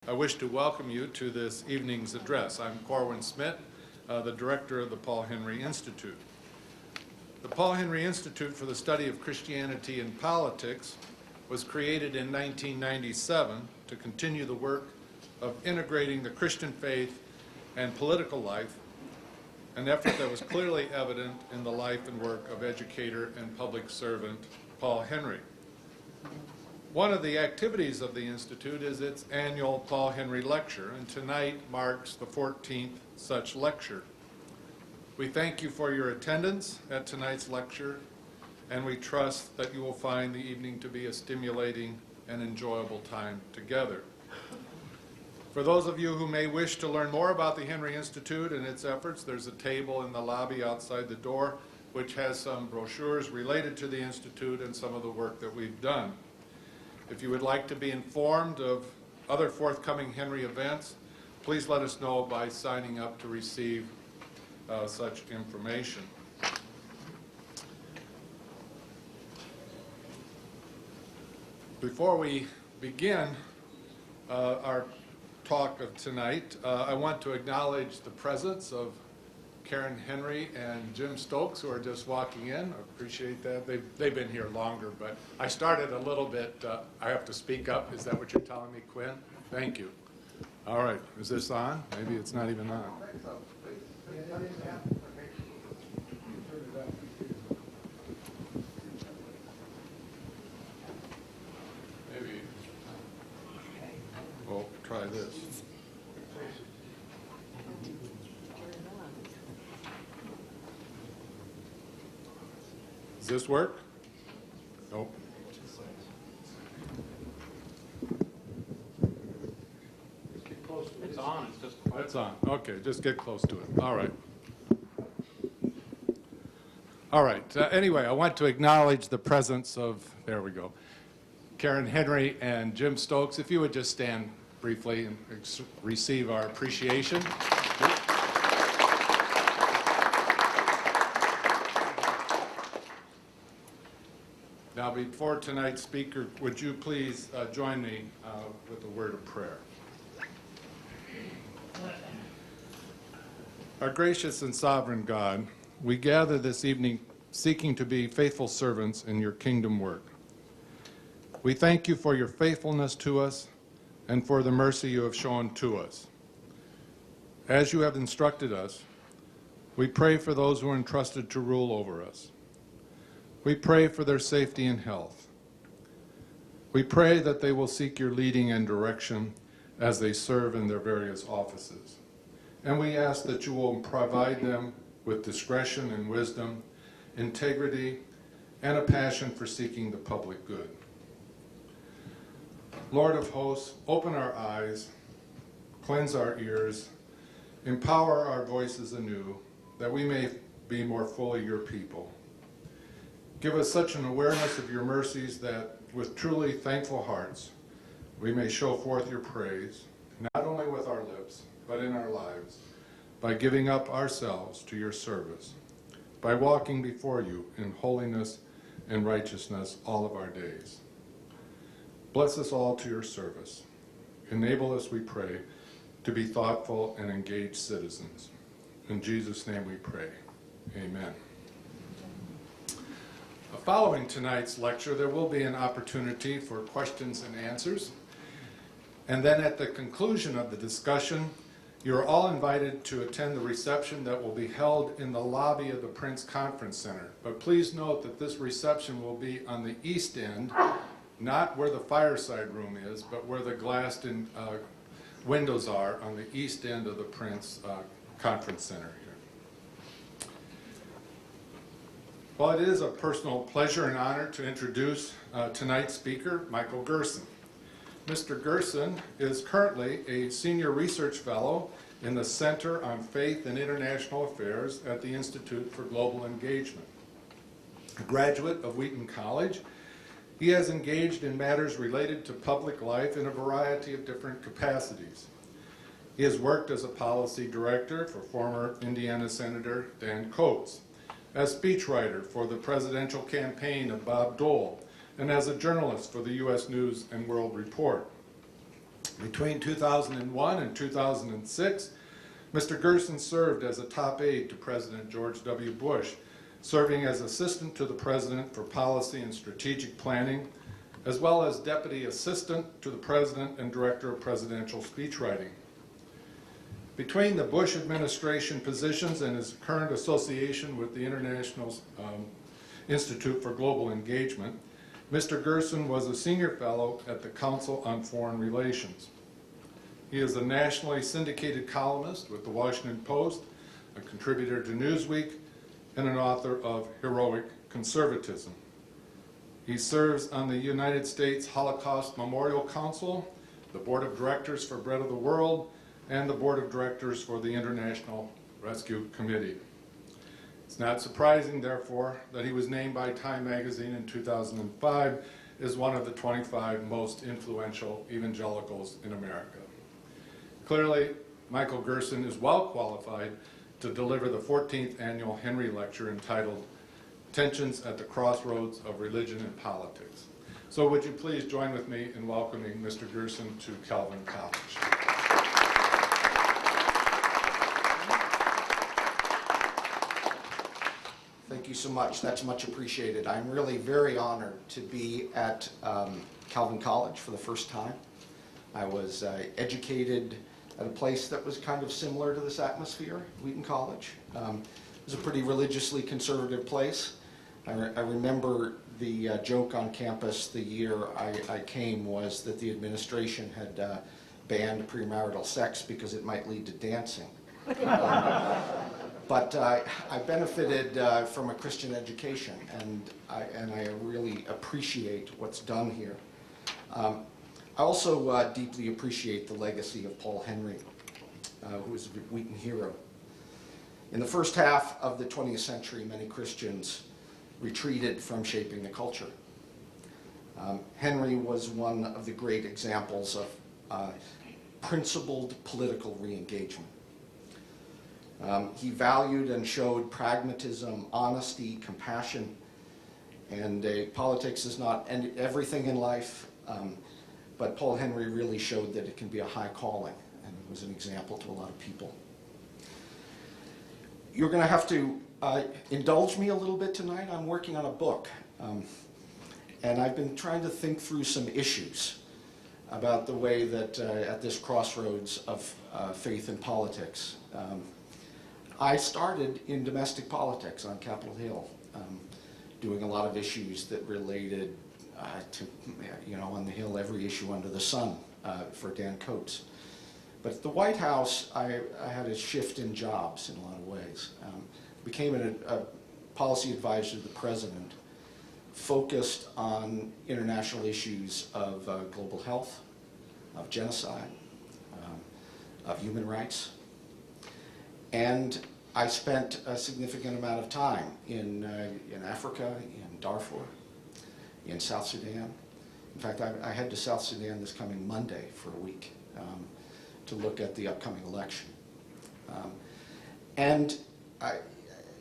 I wish to welcome you to this evening's address. I'm Corwin Smith, the director of the Paul Henry Institute. The Paul Henry Institute for the Study of Christianity and Politics was created in 1997 to continue the work of integrating the Christian faith and political life, an effort that was clearly evident in the life and work of educator and public servant Paul Henry. One of the activities of the Institute is its annual Paul Henry Lecture, and tonight marks the 14th such lecture. We thank you for your attendance at tonight's lecture, and we trust that you will find the evening to be a stimulating and enjoyable time together. For those of you who may wish to learn more about the Henry Institute and its efforts, there's a table in the lobby outside the door which has some brochures related to the Institute and some of the work that we've done. If you would like to be informed of other forthcoming Henry events, please let us know by signing up to receive such information. Before we begin our talk of tonight, I want to acknowledge the presence of Karen Henry and Jim Stokes, who are just walking in. I appreciate that. They've been here longer, but I started a little bit. I have to speak up. Is that what you're telling me, Quinn? Thank you. All right. Is this on? Maybe it's not even on. Maybe. Well, try this. Does this work? Nope. It's on. It's just. It's on. Okay, just get close to it. All right. All right. Anyway, I want to acknowledge the presence of, there we go, Karen Henry and Jim Stokes. If you would just stand briefly and receive our appreciation. Now, before tonight's speaker, would you please join me with a word of prayer? Our gracious and sovereign God, we gather this evening seeking to be faithful servants in your kingdom work. We thank you for your faithfulness to us and for the mercy you have shown to us. As you have instructed us, we pray for those who are entrusted to rule over us. We pray for their safety and health. We pray that they will seek your leading and direction as they serve in their various offices. And we ask that you will provide them with discretion and wisdom, integrity, and a passion for seeking the public good. Lord of hosts, open our eyes, cleanse our ears, empower our voices anew, that we may be more fully your people. Give us such an awareness of your mercies that, with truly thankful hearts, we may show forth your praise, not only with our lips, but in our lives, by giving up ourselves to your service, by walking before you in holiness and righteousness all of our days. Bless us all to your service. Enable us, we pray, to be thoughtful and engaged citizens. In Jesus' name we pray. Amen. Following tonight's lecture, there will be an opportunity for questions and answers. And then at the conclusion of the discussion, you're all invited to attend the reception that will be held in the lobby of the Prince Conference Center. But please note that this reception will be on the east end, not where the fireside room is, but where the glassed-in windows are on the east end of the Prince Conference Center. Well, it is a personal pleasure and honor to introduce tonight's speaker, Michael Gerson. Mr. Gerson is currently a senior research fellow in the Center on Faith and International Affairs at the Institute for Global Engagement. A graduate of Wheaton College, he has engaged in matters related to public life in a variety of different capacities. He has worked as a policy director for former Indiana Senator Dan Coates, as speechwriter for the presidential campaign of Bob Dole, and as a journalist for the U.S. News and World Report. Between 2001 and 2006, Mr. Gerson served as a top aide to President George W. Bush, serving as assistant to the President for Policy and Strategic Planning, as well as deputy assistant to the President and Director of Presidential Speechwriting. Between the Bush administration positions and his current association with the International Institute for Global Engagement, Mr. Gerson was a senior fellow at the Council on Foreign Relations. He is a nationally syndicated columnist with the Washington Post, a contributor to Newsweek, and an author of Heroic Conservatism. He serves on the United States Holocaust Memorial Council, the Board of Directors for Bread of the World, and the Board of Directors for the International Rescue Committee. It's not surprising, therefore, that he was named by Time magazine in 2005 as one of the 25 most influential evangelicals in America. Clearly, Michael Gerson is well qualified to deliver the 14th annual Henry Lecture entitled Tensions at the Crossroads of Religion and Politics. So would you please join with me in welcoming Mr. Gerson to Calvin College. Thank you so much. That's much appreciated. I'm really very honored to be at Calvin College for the first time. I was educated at a place that was kind of similar to this atmosphere, Wheaton College. It was a pretty religiously conservative place. I remember the joke on campus the year I came was that the administration had banned premarital sex because it might lead to dancing. But I benefited from a Christian education, and I really appreciate what's done here. I also deeply appreciate the legacy of Paul Henry, who is a Wheaton hero. In the first half of the 20th century, many Christians retreated from shaping the culture. Henry was one of the great examples of principled political re-engagement. He valued and showed pragmatism, honesty, compassion, and politics is not everything in life, but Paul Henry really showed that it can be a high calling, and was an example to a lot of people. You're going to have to indulge me a little bit tonight. I'm working on a book, and I've been trying to think through some issues about the way that at this crossroads of faith and politics. I started in domestic politics on Capitol Hill, doing a lot of issues that related to, on the Hill, every issue under the sun for Dan Coates. But at the White House, I had a shift in jobs in a lot of ways. Became a policy advisor to the president, focused on international issues of global health, of genocide, of human rights. And I spent a significant amount of time in Africa, in Darfur, in South Sudan. In fact, I head to South Sudan this coming Monday for a week to look at the upcoming election.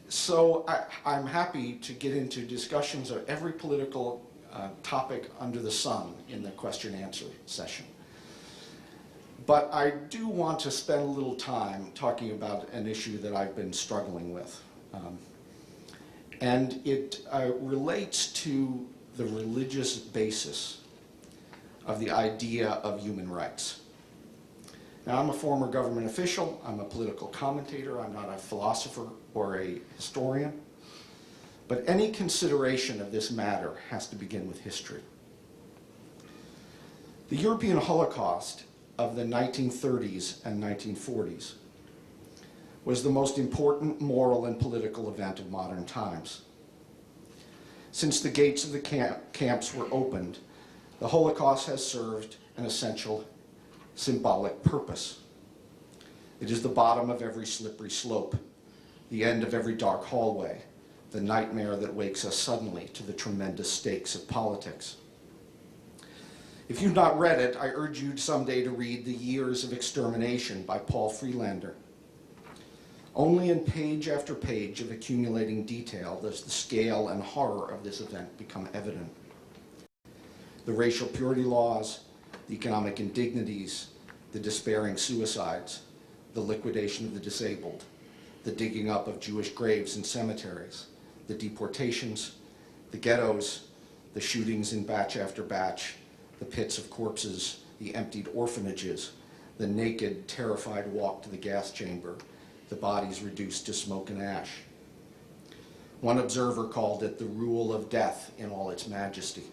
So I'm happy to get into discussions of every political topic under the sun in the question-answer session. But I do want to spend a little time talking about an issue that I've been struggling with. And it relates to the religious basis of the idea of human rights. Now, I'm a former government official, I'm a political commentator, I'm not a philosopher or a historian, but any consideration of this matter has to begin with history. The European Holocaust of the 1930s and 1940s was the most important moral and political event of modern times. Since the gates of the camps were opened, the Holocaust has served an essential symbolic purpose. It is the bottom of every slippery slope, the end of every dark hallway, the nightmare that wakes us suddenly to the tremendous stakes of politics. If you've not read it, I urge you someday to read The Years of Extermination by Paul Freelander. Only in page after page of accumulating detail does the scale and horror of this event become evident. The racial purity laws, the economic indignities, the despairing suicides, the liquidation of the disabled, the digging up of Jewish graves in cemeteries, the deportations, the ghettos, the shootings in batch after batch, the pits of corpses, the emptied orphanages, the naked, terrified walk to the gas chamber, the bodies reduced to smoke and ash. One observer called it the rule of death in all its majesty.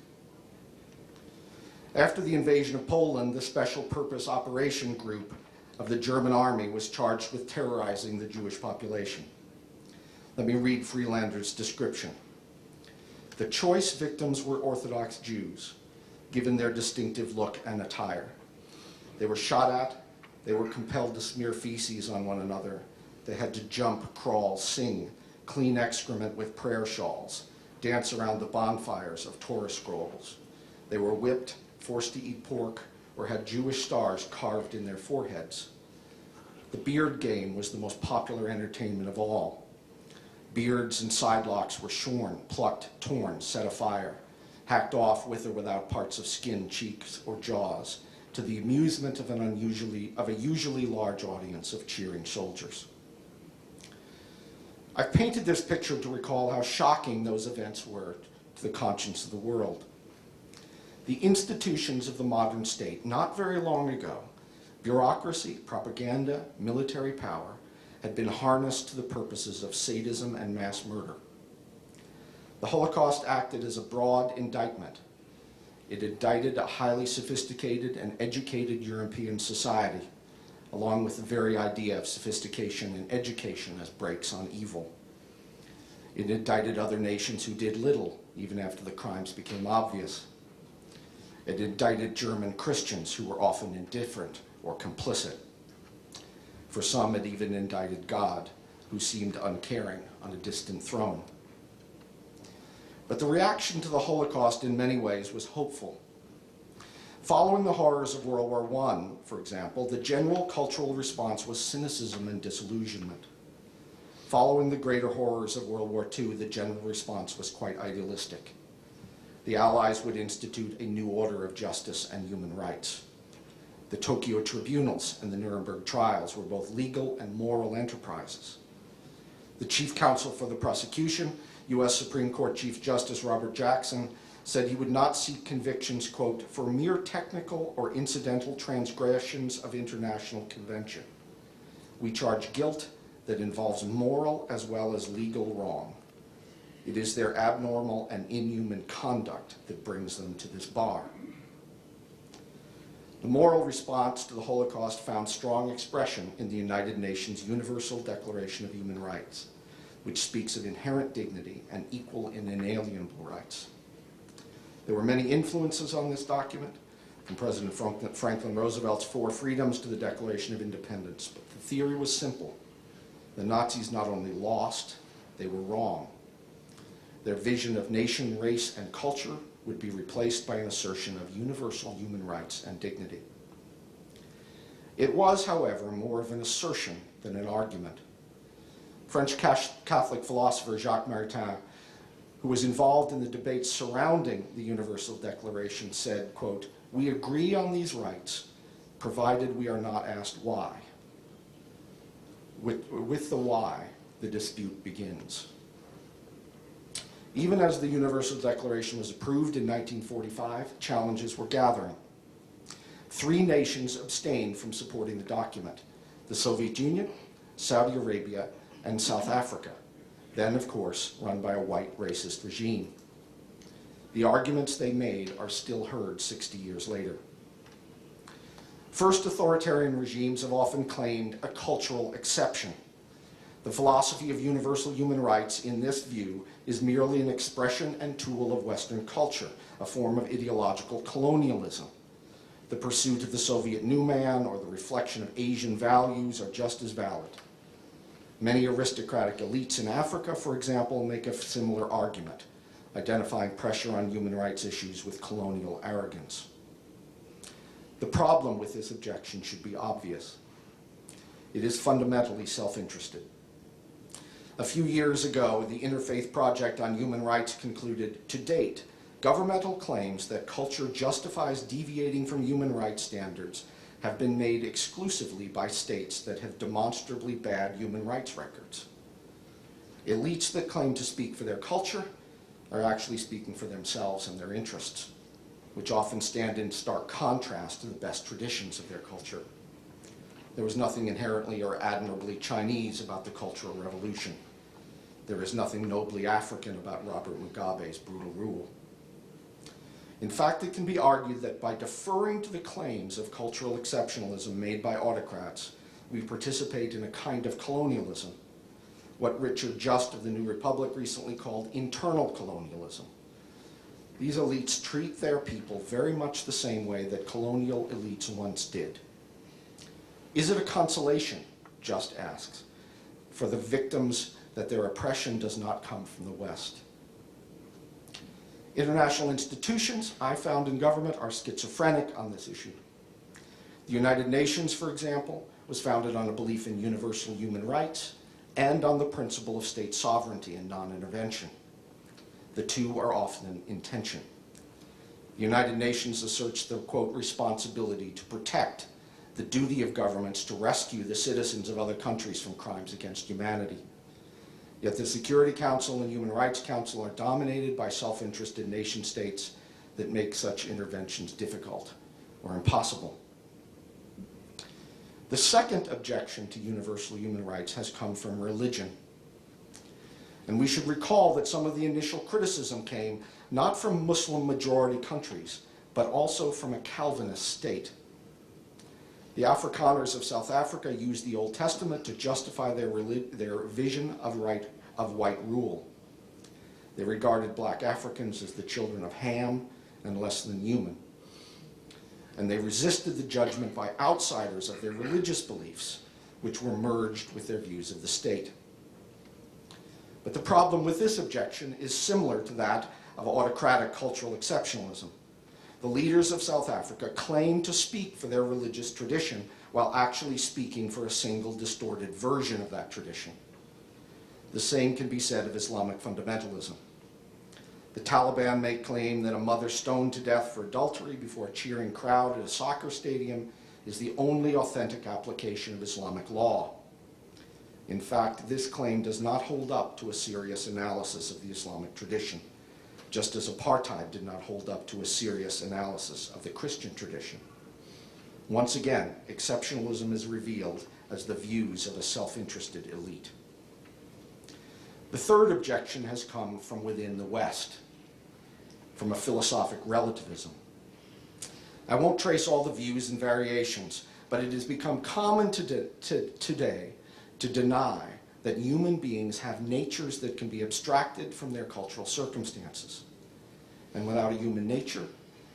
After the invasion of Poland, the Special Purpose Operation Group of the German army was charged with terrorizing the Jewish population. Let me read Freelander's description. The choice victims were Orthodox Jews, given their distinctive look and attire. They were shot at, they were compelled to smear feces on one another, they had to jump, crawl, sing, clean excrement with prayer shawls, dance around the bonfires of Torah scrolls. They were whipped, forced to eat pork, or had Jewish stars carved in their foreheads. The beard game was the most popular entertainment of all. Beards and sidelocks were shorn, plucked, torn, set afire, hacked off with or without parts of skin, cheeks, or jaws, to the amusement of a usually large audience of cheering soldiers. I've painted this picture to recall how shocking those events were to the conscience of the world. The institutions of the modern state, not very long ago, bureaucracy, propaganda, military power, had been harnessed to the purposes of sadism and mass murder. The Holocaust acted as a broad indictment. It indicted a highly sophisticated and educated European society, along with the very idea of sophistication and education as brakes on evil. It indicted other nations who did little, even after the crimes became obvious. It indicted German Christians who were often indifferent or complicit. For some, it even indicted God, who seemed uncaring on a distant throne. But the reaction to the Holocaust in many ways was hopeful. Following the horrors of World War I, for example, the general cultural response was cynicism and disillusionment. Following the greater horrors of World War II, the general response was quite idealistic. The Allies would institute a new order of justice and human rights. The Tokyo tribunals and the Nuremberg trials were both legal and moral enterprises. The chief counsel for the prosecution, U.S. Supreme Court Chief Justice Robert Jackson, said he would not seek convictions, quote, for mere technical or incidental transgressions of international convention. We charge guilt that involves moral as well as legal wrong. It is their abnormal and inhuman conduct that brings them to this bar. The moral response to the Holocaust found strong expression in the United Nations Universal Declaration of Human Rights, which speaks of inherent dignity and equal and inalienable rights. There were many influences on this document, from President Franklin Roosevelt's Four Freedoms to the Declaration of Independence, but the theory was simple. The Nazis not only lost, they were wrong. Their vision of nation, race, and culture would be replaced by an assertion of universal human rights and dignity. It was, however, more of an assertion than an argument. French Catholic philosopher Jacques Maritain, who was involved in the debates surrounding the Universal Declaration, said, quote, "We agree on these rights, provided we are not asked why. With the why, the dispute begins." Even as the Universal Declaration was approved in 1945, challenges were gathering. 3 nations abstained from supporting the document: the Soviet Union, Saudi Arabia, and South Africa, then, of course, run by a white racist regime. The arguments they made are still heard 60 years later. First authoritarian regimes have often claimed a cultural exception. The philosophy of universal human rights, in this view, is merely an expression and tool of Western culture, a form of ideological colonialism. The pursuit of the Soviet new man or the reflection of Asian values are just as valid. Many aristocratic elites in Africa, for example, make a similar argument, identifying pressure on human rights issues with colonial arrogance. The problem with this objection should be obvious. It is fundamentally self-interested. A few years ago, the Interfaith Project on Human Rights concluded, to date, governmental claims that culture justifies deviating from human rights standards have been made exclusively by states that have demonstrably bad human rights records. Elites that claim to speak for their culture are actually speaking for themselves and their interests, which often stand in stark contrast to the best traditions of their culture. There was nothing inherently or admirably Chinese about the Cultural Revolution. There is nothing nobly African about Robert Mugabe's brutal rule. In fact, it can be argued that by deferring to the claims of cultural exceptionalism made by autocrats, we participate in a kind of colonialism, what Richard Just of the New Republic recently called internal colonialism. These elites treat their people very much the same way that colonial elites once did. Is it a consolation, Just asks, for the victims that their oppression does not come from the West? International institutions I found in government are schizophrenic on this issue. The United Nations, for example, was founded on a belief in universal human rights and on the principle of state sovereignty and non-intervention. The two are often in tension. The United Nations asserts the, quote, responsibility to protect, the duty of governments to rescue the citizens of other countries from crimes against humanity. Yet the Security Council and Human Rights Council are dominated by self-interested nation states that make such interventions difficult or impossible. The second objection to universal human rights has come from religion. And we should recall that some of the initial criticism came not from Muslim-majority countries, but also from a Calvinist state. The Afrikaners of South Africa used the Old Testament to justify their vision of white rule. They regarded black Africans as the children of Ham and less than human. And they resisted the judgment by outsiders of their religious beliefs, which were merged with their views of the state. But the problem with this objection is similar to that of autocratic cultural exceptionalism. The leaders of South Africa claim to speak for their religious tradition while actually speaking for a single distorted version of that tradition. The same can be said of Islamic fundamentalism. The Taliban may claim that a mother stoned to death for adultery before a cheering crowd at a soccer stadium is the only authentic application of Islamic law. In fact, this claim does not hold up to a serious analysis of the Islamic tradition, just as apartheid did not hold up to a serious analysis of the Christian tradition. Once again, exceptionalism is revealed as the views of a self-interested elite. The third objection has come from within the West, from a philosophic relativism. I won't trace all the views and variations, but it has become common today to deny that human beings have natures that can be abstracted from their cultural circumstances. And without a human nature,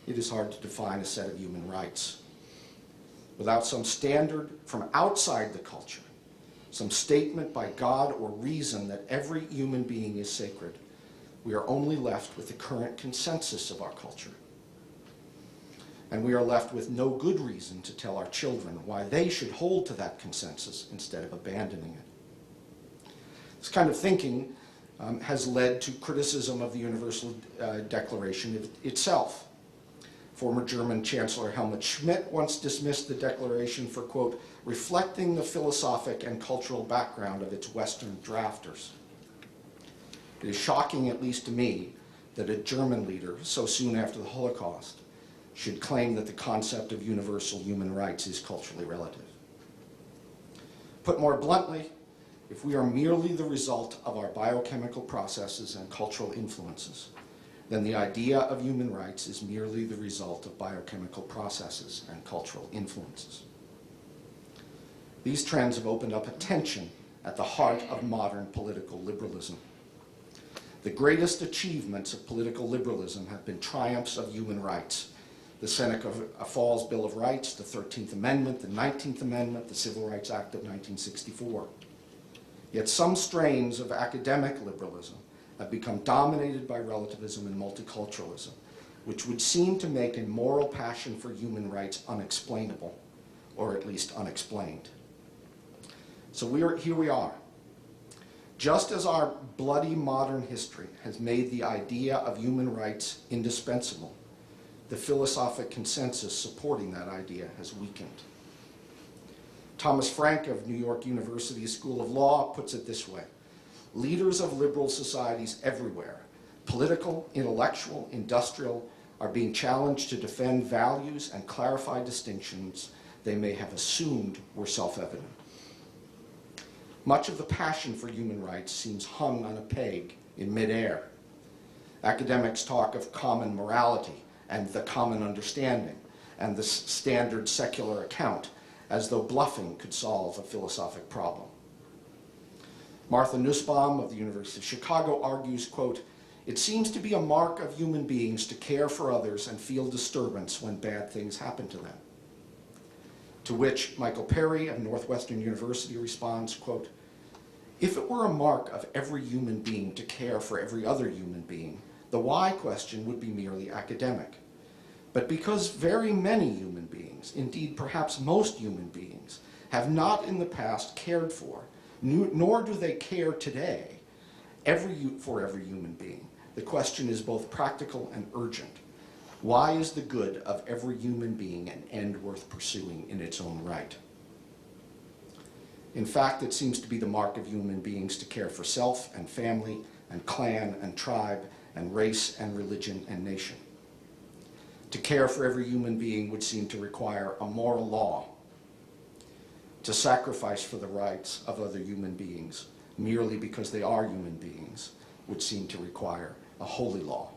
it is hard to define a set of human rights. Without some standard from outside the culture, some statement by God or reason that every human being is sacred, we are only left with the current consensus of our culture. And we are left with no good reason to tell our children why they should hold to that consensus instead of abandoning it. This kind of thinking has led to criticism of the Universal Declaration itself. Former German Chancellor Helmut Schmidt once dismissed the Declaration for, quote, reflecting the philosophic and cultural background of its Western drafters. It is shocking, at least to me, that a German leader, so soon after the Holocaust, should claim that the concept of universal human rights is culturally relative. Put more bluntly, if we are merely the result of our biochemical processes and cultural influences, then the idea of human rights is merely the result of biochemical processes and cultural influences. These trends have opened up a tension at the heart of modern political liberalism. The greatest achievements of political liberalism have been triumphs of human rights. The Seneca Falls Bill of Rights, the 13th Amendment, the 19th Amendment, the Civil Rights Act of 1964. Yet some strains of academic liberalism have become dominated by relativism and multiculturalism, which would seem to make a moral passion for human rights unexplainable, or at least unexplained. So here we are. Just as our bloody modern history has made the idea of human rights indispensable, the philosophic consensus supporting that idea has weakened. Thomas Frank of New York University School of Law puts it this way: leaders of liberal societies everywhere, political, intellectual, industrial, are being challenged to defend values and clarify distinctions they may have assumed were self-evident. Much of the passion for human rights seems hung on a peg in midair. Academics talk of common morality and the common understanding and the standard secular account as though bluffing could solve a philosophic problem. Martha Nussbaum of the University of Chicago argues, quote, "It seems to be a mark of human beings to care for others and feel disturbance when bad things happen to them." To which Michael Perry of Northwestern University responds, quote, "If it were a mark of every human being to care for every other human being, the why question would be merely academic. But because very many human beings, indeed perhaps most human beings, have not in the past cared for, nor do they care today, for every human being, the question is both practical and urgent. Why is the good of every human being an end worth pursuing in its own right?" In fact, it seems to be the mark of human beings to care for self and family and clan and tribe and race and religion and nation. To care for every human being would seem to require a moral law. To sacrifice for the rights of other human beings merely because they are human beings would seem to require a holy law.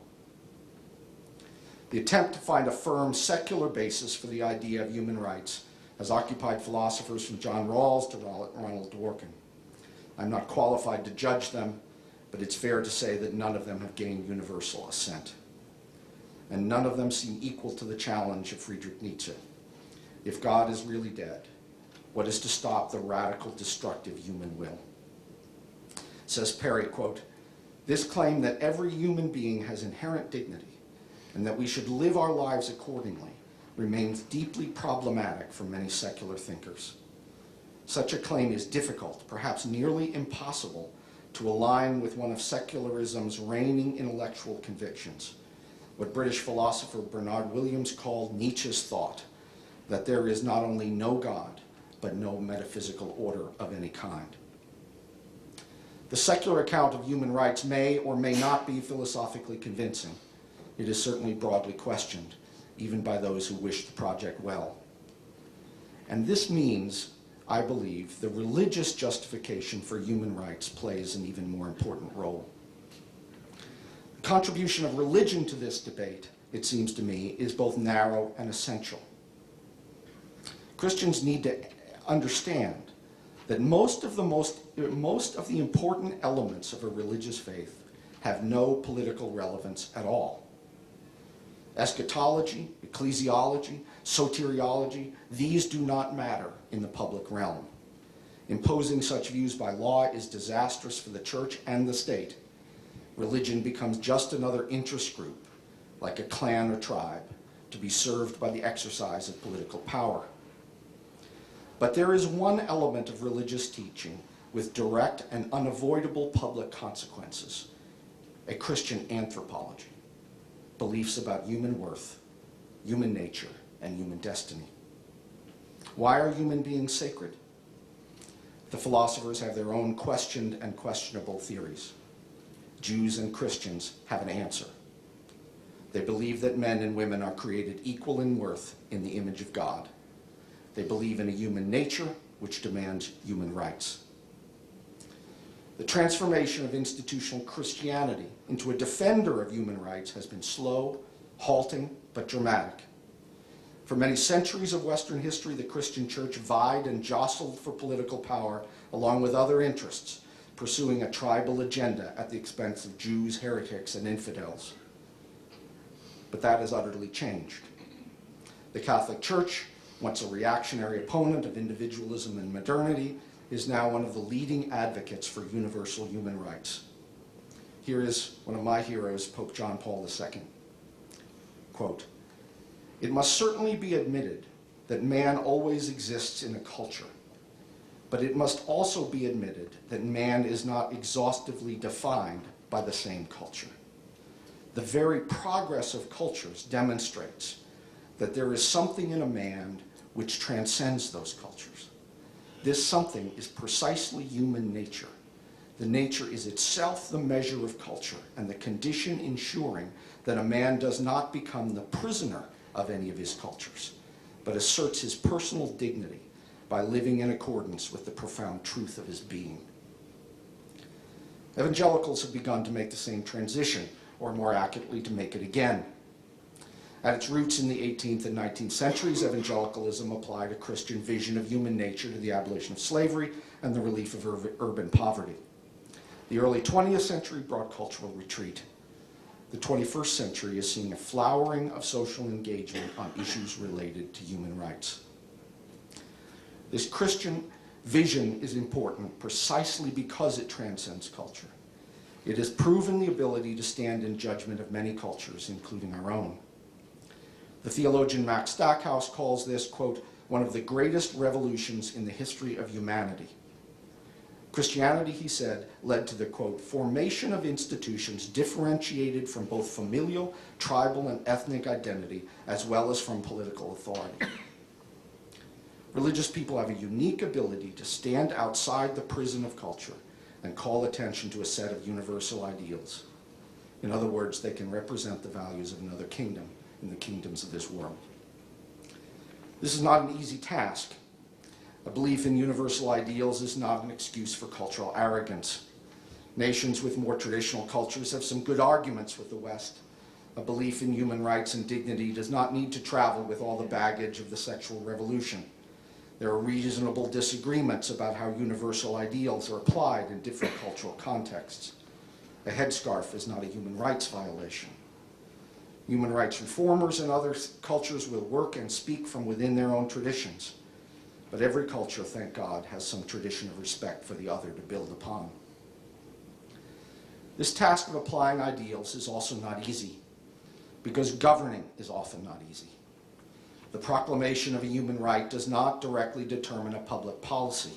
The attempt to find a firm secular basis for the idea of human rights has occupied philosophers from John Rawls to Ronald Dworkin. I'm not qualified to judge them, but it's fair to say that none of them have gained universal assent. And none of them seem equal to the challenge of Friedrich Nietzsche. If God is really dead, what is to stop the radical, destructive human will? Says Perry, quote, "This claim that every human being has inherent dignity and that we should live our lives accordingly remains deeply problematic for many secular thinkers. Such a claim is difficult, perhaps nearly impossible, to align with one of secularism's reigning intellectual convictions, what British philosopher Bernard Williams called Nietzsche's thought, that there is not only no God, but no metaphysical order of any kind." The secular account of human rights may or may not be philosophically convincing. It is certainly broadly questioned, even by those who wish the project well. And this means, I believe, the religious justification for human rights plays an even more important role. The contribution of religion to this debate, it seems to me, is both narrow and essential. Christians need to understand that most of the important elements of a religious faith have no political relevance at all. Eschatology, ecclesiology, soteriology, these do not matter in the public realm. Imposing such views by law is disastrous for the church and the state. Religion becomes just another interest group, like a clan or tribe, to be served by the exercise of political power. But there is one element of religious teaching with direct and unavoidable public consequences: a Christian anthropology, beliefs about human worth, human nature, and human destiny. Why are human beings sacred? The philosophers have their own questioned and questionable theories. Jews and Christians have an answer. They believe that men and women are created equal in worth in the image of God. They believe in a human nature which demands human rights. The transformation of institutional Christianity into a defender of human rights has been slow, halting, but dramatic. For many centuries of Western history, the Christian church vied and jostled for political power along with other interests, pursuing a tribal agenda at the expense of Jews, heretics, and infidels. But that has utterly changed. The Catholic Church, once a reactionary opponent of individualism and modernity, is now one of the leading advocates for universal human rights. Here is one of my heroes, Pope John Paul II. Quote, "It must certainly be admitted that man always exists in a culture. But it must also be admitted that man is not exhaustively defined by the same culture. The very progress of cultures demonstrates that there is something in a man which transcends those cultures. This something is precisely human nature. The nature is itself the measure of culture and the condition ensuring that a man does not become the prisoner of any of his cultures, but asserts his personal dignity by living in accordance with the profound truth of his being. Evangelicals have begun to make the same transition, or more accurately, to make it again. At its roots in the 18th and 19th centuries, evangelicalism applied a Christian vision of human nature to the abolition of slavery and the relief of urban poverty. The early 20th century brought cultural retreat. The 21st century is seeing a flowering of social engagement on issues related to human rights. This Christian vision is important precisely because it transcends culture. It has proven the ability to stand in judgment of many cultures, including our own. The theologian Max Stackhouse calls this, quote, one of the greatest revolutions in the history of humanity. Christianity, he said, led to the, quote, formation of institutions differentiated from both familial, tribal, and ethnic identity, as well as from political authority. Religious people have a unique ability to stand outside the prison of culture and call attention to a set of universal ideals. In other words, they can represent the values of another kingdom in the kingdoms of this world. This is not an easy task. A belief in universal ideals is not an excuse for cultural arrogance. Nations with more traditional cultures have some good arguments with the West. A belief in human rights and dignity does not need to travel with all the baggage of the sexual revolution. There are reasonable disagreements about how universal ideals are applied in different cultural contexts. A headscarf is not a human rights violation. Human rights reformers in other cultures will work and speak from within their own traditions. But every culture, thank God, has some tradition of respect for the other to build upon. This task of applying ideals is also not easy, because governing is often not easy. The proclamation of a human right does not directly determine a public policy.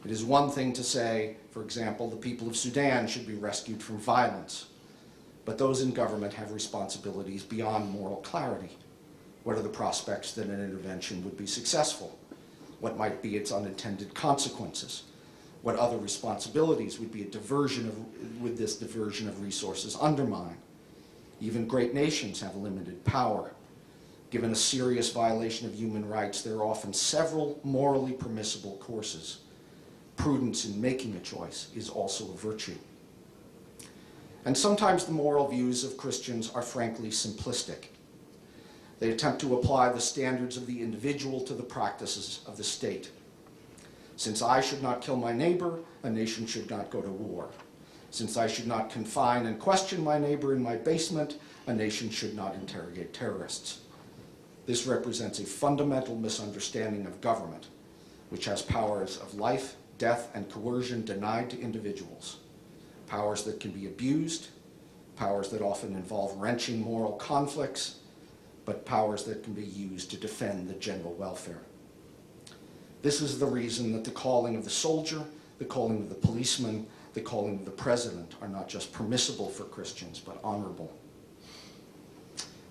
It is one thing to say, for example, the people of Sudan should be rescued from violence, but those in government have responsibilities beyond moral clarity. What are the prospects that an intervention would be successful? What might be its unintended consequences? What other responsibilities would this diversion of resources undermine? Even great nations have limited power. Given a serious violation of human rights, there are often several morally permissible courses. Prudence in making a choice is also a virtue. And sometimes the moral views of Christians are frankly simplistic. They attempt to apply the standards of the individual to the practices of the state. Since I should not kill my neighbor, a nation should not go to war. Since I should not confine and question my neighbor in my basement, a nation should not interrogate terrorists. This represents a fundamental misunderstanding of government, which has powers of life, death, and coercion denied to individuals. Powers that can be abused, powers that often involve wrenching moral conflicts, but powers that can be used to defend the general welfare. This is the reason that the calling of the soldier, the calling of the policeman, the calling of the president are not just permissible for Christians, but honorable.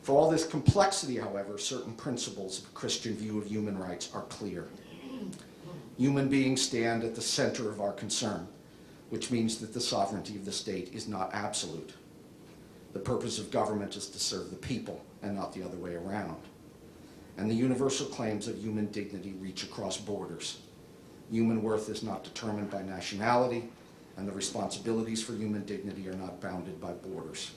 For all this complexity, however, certain principles of a Christian view of human rights are clear. Human beings stand at the center of our concern, which means that the sovereignty of the state is not absolute. The purpose of government is to serve the people and not the other way around. And the universal claims of human dignity reach across borders. Human worth is not determined by nationality, and the responsibilities for human dignity are not bounded by borders.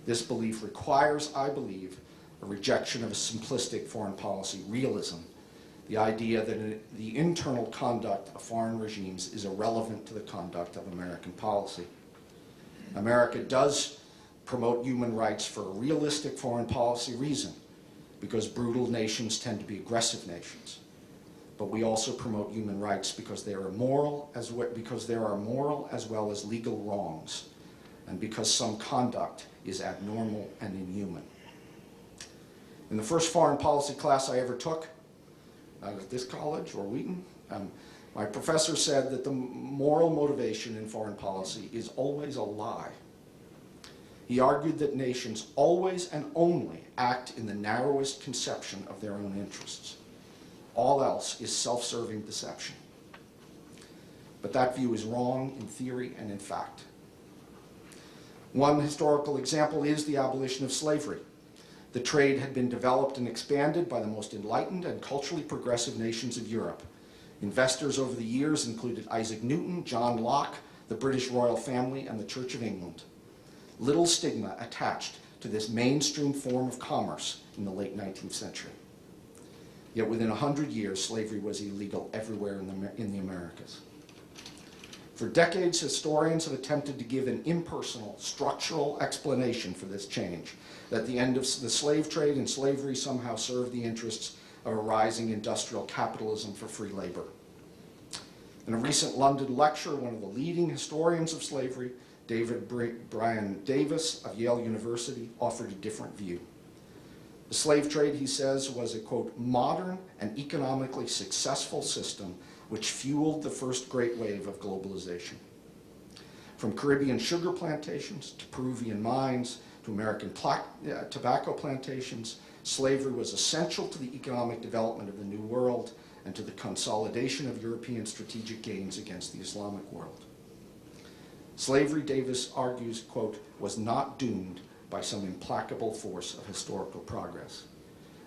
This belief requires, I believe, a rejection of a simplistic foreign policy realism, the idea that the internal conduct of foreign regimes is irrelevant to the conduct of American policy. America does promote human rights for a realistic foreign policy reason, because brutal nations tend to be aggressive nations. But we also promote human rights because there are moral as well as legal wrongs, and because some conduct is abnormal and inhuman. In the first foreign policy class I ever took, at this college or Wheaton, My professor said that the moral motivation in foreign policy is always a lie. He argued that nations always and only act in the narrowest conception of their own interests. All else is self-serving deception. But that view is wrong in theory and in fact. One historical example is the abolition of slavery. The trade had been developed and expanded by the most enlightened and culturally progressive nations of Europe. Investors over the years included Isaac Newton, John Locke, the British royal family, and the Church of England. Little stigma attached to this mainstream form of commerce in the late 19th century. Yet within 100 years, slavery was illegal everywhere in the Americas. For decades, historians have attempted to give an impersonal, structural explanation for this change, that the end of the slave trade and slavery somehow served the interests of a rising industrial capitalism for free labor. In a recent London lecture, one of the leading historians of slavery, David Bryan Davis of Yale University, offered a different view. The slave trade, he says, was a, quote, modern and economically successful system which fueled the first great wave of globalization. From Caribbean sugar plantations to Peruvian mines to American tobacco plantations, slavery was essential to the economic development of the New World and to the consolidation of European strategic gains against the Islamic world. Slavery, Davis argues, quote, was not doomed by some implacable force of historical progress.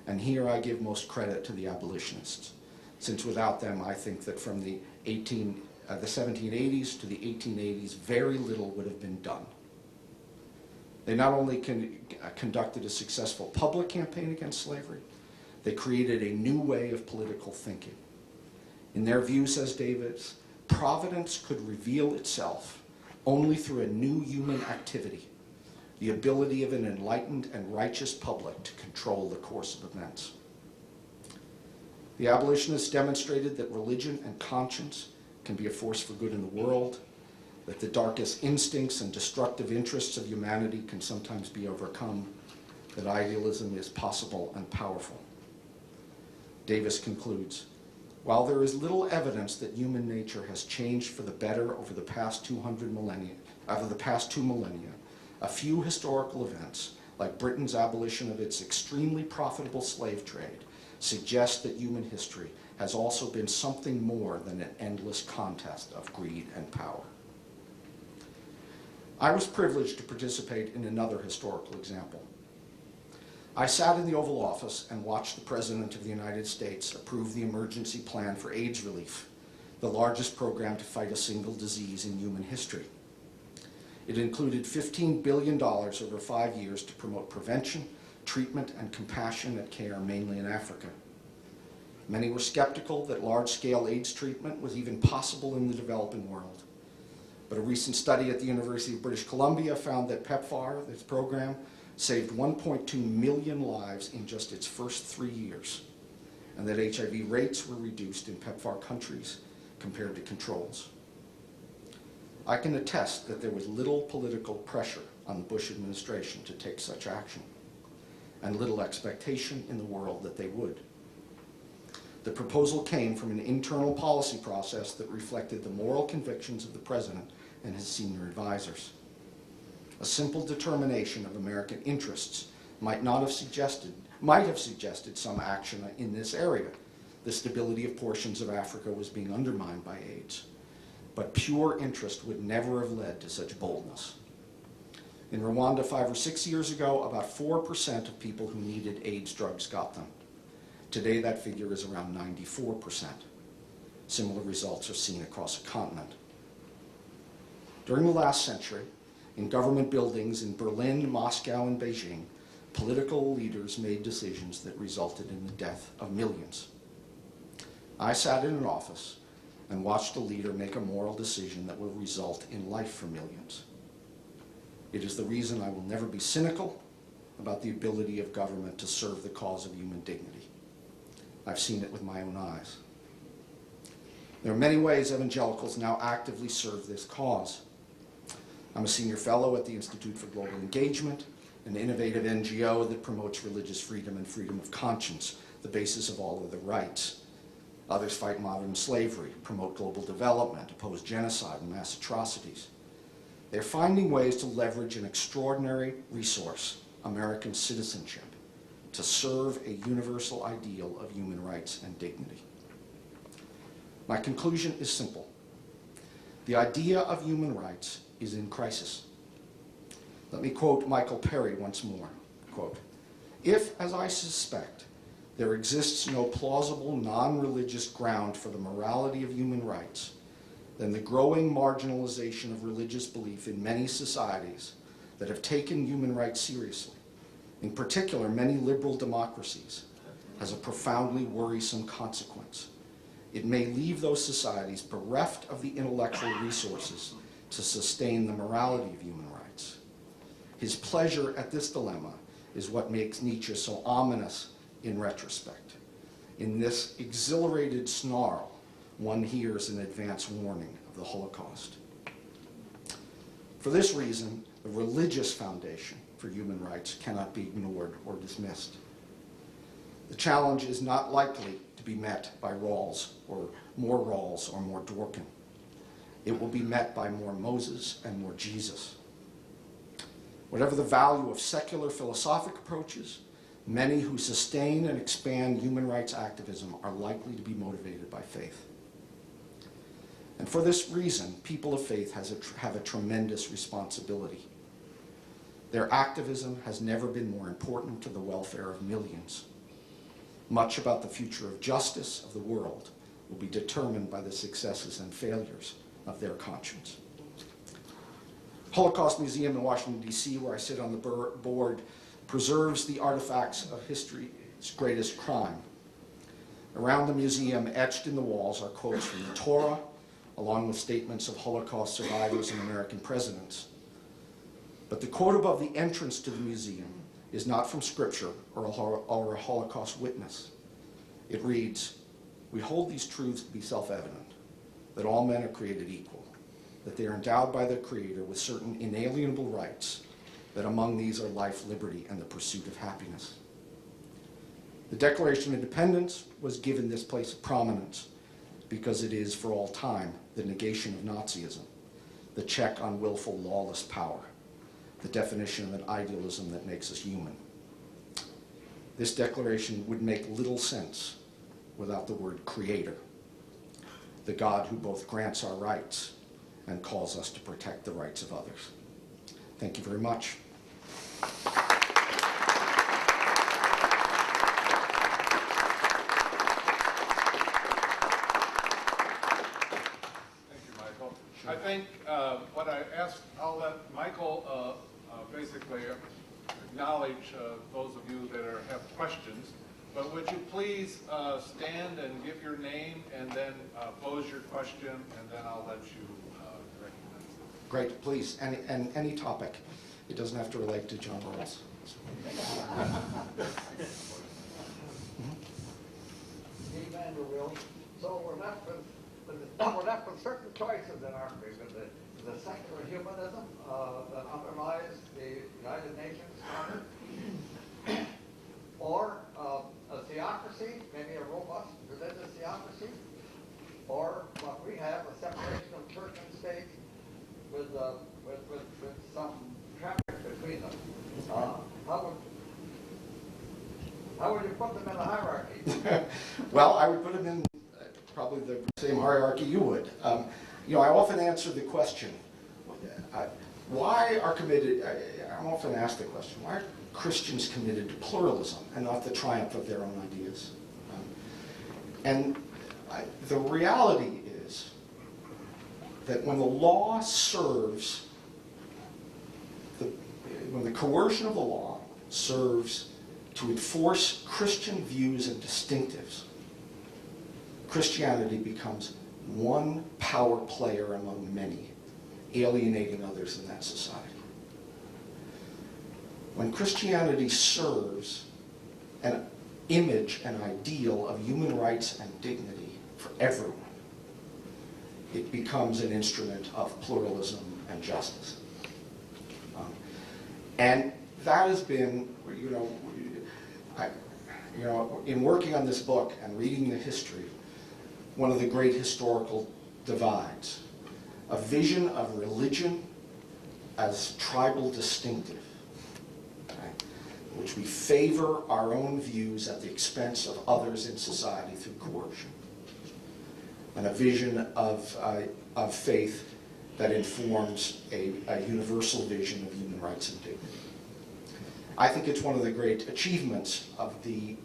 And here I give most credit to the abolitionists, since without them, I think that from the 1780s to the 1880s, very little would have been done. They not only conducted a successful public campaign against slavery, they created a new way of political thinking. In their view, says Davis, providence could reveal itself only through a new human activity, the ability of an enlightened and righteous public to control the course of events. The abolitionists demonstrated that religion and conscience can be a force for good in the world, that the darkest instincts and destructive interests of humanity can sometimes be overcome, that idealism is possible and powerful. Davis concludes, while there is little evidence that human nature has changed for the better over the past 2 millennia, a few historical events, like Britain's abolition of its extremely profitable slave trade, suggest that human history has also been something more than an endless contest of greed and power. I was privileged to participate in another historical example. I sat in the Oval Office and watched the President of the United States approve the emergency plan for AIDS relief, the largest program to fight a single disease in human history. It included $15 billion over 5 years to promote prevention, treatment, and compassionate care, mainly in Africa. Many were skeptical that large-scale AIDS treatment was even possible in the developing world. But a recent study at the University of British Columbia found that PEPFAR, this program, saved 1.2 million lives in just its first 3 years, and that HIV rates were reduced in PEPFAR countries compared to controls. I can attest that there was little political pressure on the Bush administration to take such action, and little expectation in the world that they would. The proposal came from an internal policy process that reflected the moral convictions of the President and his senior advisors. A simple determination of American interests might have suggested some action in this area. The stability of portions of Africa was being undermined by AIDS. But pure interest would never have led to such boldness. In Rwanda 5 or 6 years ago, about 4% of people who needed AIDS drugs got them. Today, that figure is around 94%. Similar results are seen across the continent. During the last century, in government buildings in Berlin, Moscow, and Beijing, political leaders made decisions that resulted in the death of millions. I sat in an office and watched a leader make a moral decision that will result in life for millions. It is the reason I will never be cynical about the ability of government to serve the cause of human dignity. I've seen it with my own eyes. There are many ways evangelicals now actively serve this cause. I'm a senior fellow at the Institute for Global Engagement, an innovative NGO that promotes religious freedom and freedom of conscience, the basis of all other rights. Others fight modern slavery, promote global development, oppose genocide and mass atrocities. They're finding ways to leverage an extraordinary resource, American citizenship, to serve a universal ideal of human rights and dignity. My conclusion is simple. The idea of human rights is in crisis. Let me quote Michael Perry once more, quote, "If, as I suspect, there exists no plausible non-religious ground for the morality of human rights, then the growing marginalization of religious belief in many societies that have taken human rights seriously, in particular many liberal democracies, has a profoundly worrisome consequence. It may leave those societies bereft of the intellectual resources to sustain the morality of human rights." His pleasure at this dilemma is what makes Nietzsche so ominous in retrospect. In this exhilarated snarl, one hears an advance warning of the Holocaust. For this reason, the religious foundation for human rights cannot be ignored or dismissed. The challenge is not likely to be met by Rawls or more Dworkin. It will be met by more Moses and more Jesus. Whatever the value of secular philosophic approaches, many who sustain and expand human rights activism are likely to be motivated by faith. And for this reason, people of faith have a tremendous responsibility. Their activism has never been more important to the welfare of millions. Much about the future of justice of the world will be determined by the successes and failures of their conscience. Holocaust Museum in Washington, D.C., where I sit on the board, preserves the artifacts of history's greatest crime. Around the museum, etched in the walls, are quotes from the Torah, along with statements of Holocaust survivors and American presidents. But the quote above the entrance to the museum is not from Scripture or a Holocaust witness. It reads, "We hold these truths to be self-evident, that all men are created equal, that they are endowed by their Creator with certain inalienable rights, that among these are life, liberty, and the pursuit of happiness." The Declaration of Independence was given this place of prominence because it is, for all time, the negation of Nazism, the check on willful, lawless power, the definition of an idealism that makes us human. This declaration would make little sense without the word Creator, the God who both grants our rights and calls us to protect the rights of others. Thank you very much. Thank you, Michael. I think what I asked, I'll let Michael basically acknowledge those of you that have questions, but would you please stand and give your name and then pose your question, and then I'll let you recognize it. Great, please, any topic. It doesn't have to relate to John Rawls. Steve Vanderwill. So we're left with certain choices in our agreement. The secular humanism that underlies the United Nations Charter, or a theocracy, maybe a robust religious theocracy, or what we have, a separation of church and state with some traffic between them. How would you put them in a hierarchy? Well, I would put them in probably the same hierarchy you would. I often answer the question, why are committed, I'm often asked the question, why are Christians committed to pluralism and not the triumph of their own ideas? The reality is that when the law serves, when the coercion of the law serves to enforce Christian views and distinctives, Christianity becomes one power player among many, alienating others in that society. When Christianity serves an image, an ideal of human rights and dignity for everyone, it becomes an instrument of pluralism and justice. And that has been, in working on this book and reading the history, one of the great historical divides, a vision of religion as tribal distinctive, okay, in which we favor our own views at the expense of others in society through coercion, and a vision of faith that informs a universal vision of human rights and dignity. I think it's one of the great achievements of the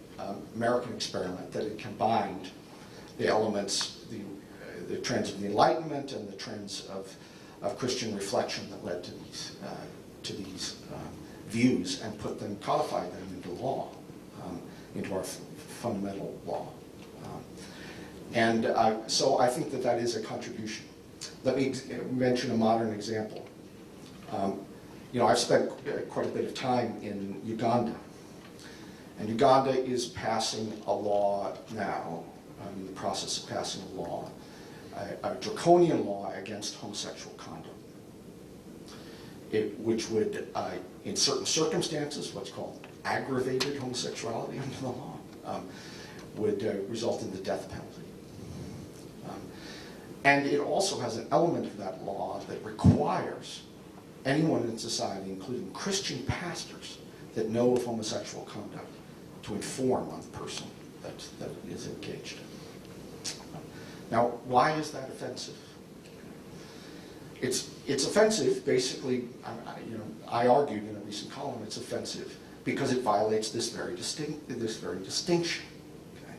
American experiment that it combined the elements, the trends of the Enlightenment and the trends of Christian reflection that led to these views, and codified them into law, into our fundamental law. So I think that is a contribution. Let me mention a modern example. I've spent quite a bit of time in Uganda, and Uganda is passing a law now, in the process of passing a law, a draconian law against homosexual conduct, which would, in certain circumstances, what's called aggravated homosexuality under the law, would result in the death penalty. And it also has an element of that law that requires anyone in society, including Christian pastors that know of homosexual conduct, to inform on the person that is engaged in. Now, why is that offensive? It's offensive, basically, I argued in a recent column, it's offensive because it violates this very distinction. Okay?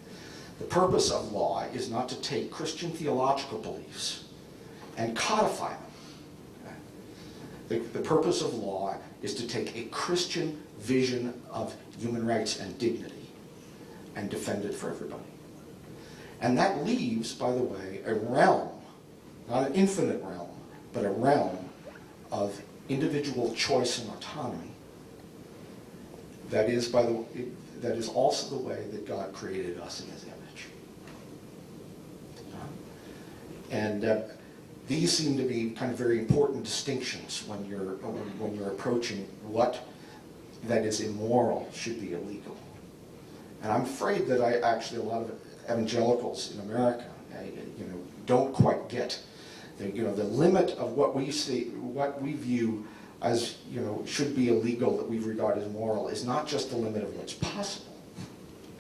The purpose of law is not to take Christian theological beliefs and codify them. The purpose of law is to take a Christian vision of human rights and dignity and defend it for everybody. And that leaves, by the way, a realm, not an infinite realm, but a realm of individual choice and autonomy that is also the way that God created us in His image. These seem to be kind of very important distinctions when you're approaching what that is immoral should be illegal. And I'm afraid that a lot of evangelicals in America, don't quite get the limit of what we view as should be illegal, that we regard as moral, is not just the limit of what's possible.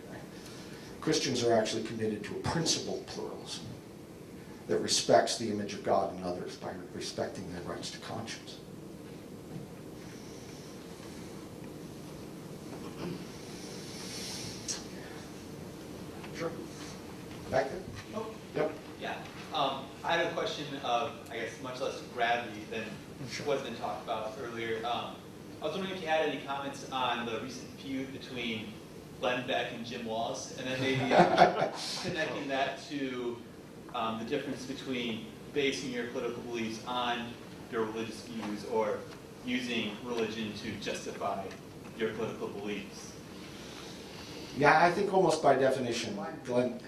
Okay? Christians are actually committed to a principled pluralism that respects the image of God in others by respecting their rights to conscience. Sure. Back there? Oh, yep. Yeah. I had a question of, I guess, much less gravity than what's been talked about earlier. I was wondering if you had any comments on the recent feud between Glenn Beck and Jim Wallace, and then maybe connecting that to the difference between basing your political beliefs on your religious views or using religion to justify your political beliefs. Yeah, I think almost by definition, Glenn.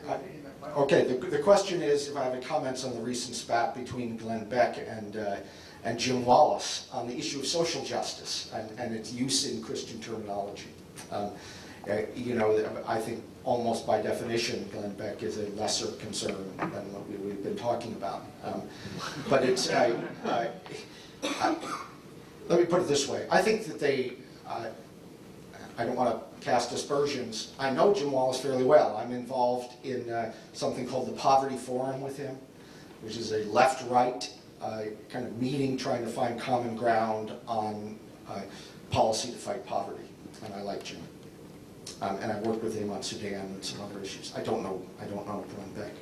Okay, the question is if I have any comments on the recent spat between Glenn Beck and Jim Wallace on the issue of social justice and its use in Christian terminology. I think almost by definition, Glenn Beck is a lesser concern than what we've been talking about. But it's, let me put it this way. I think that I don't want to cast aspersions. I know Jim Wallace fairly well. I'm involved in something called the Poverty Forum with him, which is a left-right kind of meeting trying to find common ground on policy to fight poverty. And I like Jim. And I worked with him on Sudan and some other issues. I don't know Glenn Beck.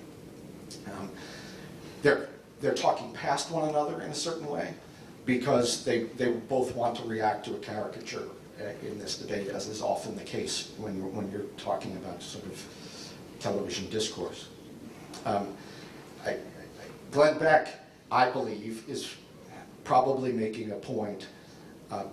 They're talking past one another in a certain way because they both want to react to a caricature in this debate, as is often the case when you're talking about sort of television discourse. Glenn Beck, I believe, is probably making a point, a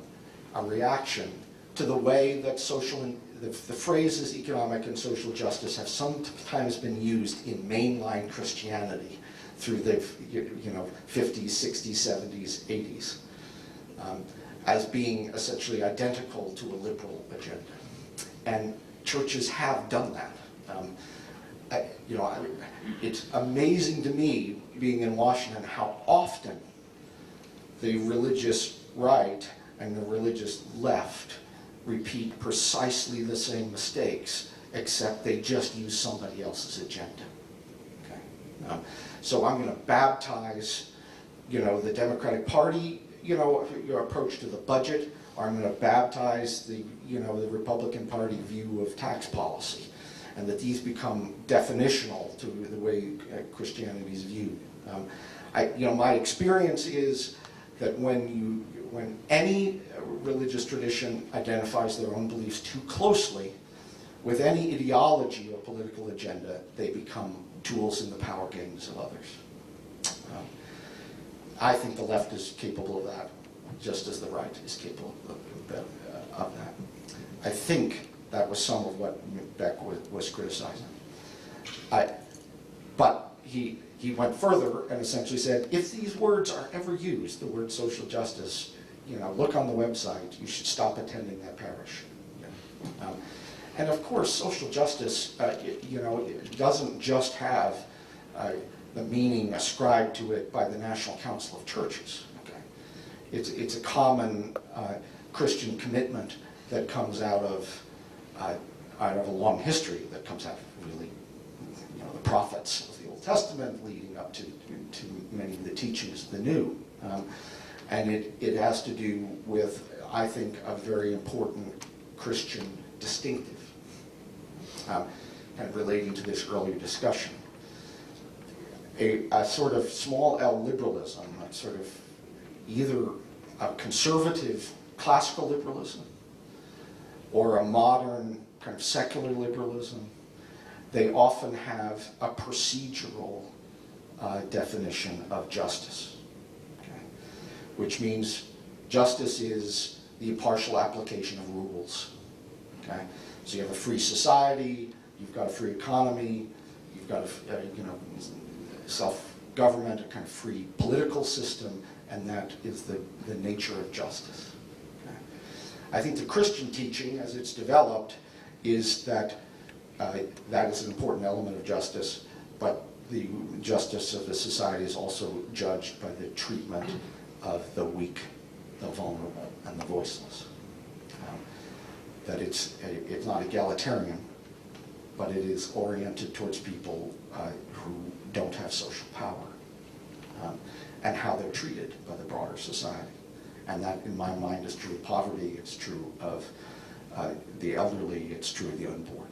reaction to the way that the phrases economic and social justice have sometimes been used in mainline Christianity through the 50s, 60s, 70s, 80s, as being essentially identical to a liberal agenda. And churches have done that. it's amazing to me, being in Washington, how often the religious right and the religious left repeat precisely the same mistakes, except they just use somebody else's agenda. Okay? So I'm going to baptize, the Democratic Party, your approach to the budget, or I'm going to baptize the Republican Party view of tax policy, and that these become definitional to the way Christianity is viewed. My experience is that when any religious tradition identifies their own beliefs too closely with any ideology or political agenda, they become tools in the power games of others. I think the left is capable of that, just as the right is capable of that. I think that was some of what Beck was criticizing. But he went further and essentially said, if these words are ever used, the word social justice, look on the website, you should stop attending that parish. And of course, social justice, it doesn't just have the meaning ascribed to it by the National Council of Churches. Okay? It's a common Christian commitment that comes out of a long history, that comes out of really, the prophets of the Old Testament leading up to many of the teachings of the New. And it has to do with, I think, a very important Christian distinctive, kind of relating to this earlier discussion. A sort of small L liberalism, a sort of either a conservative classical liberalism or a modern kind of secular liberalism, they often have a procedural definition of justice, okay? Which means justice is the impartial application of rules. Okay? So you have a free society, you've got a free economy, you've got a self-government, a kind of free political system, and that is the nature of justice. Okay? I think the Christian teaching, as it's developed, is that that is an important element of justice, but the justice of the society is also judged by the treatment of the weak, the vulnerable, and the voiceless. That it's not egalitarian, but it is oriented towards people who don't have social power, and how they're treated by the broader society. And that, in my mind, is true of poverty, it's true of the elderly, it's true of the unborn.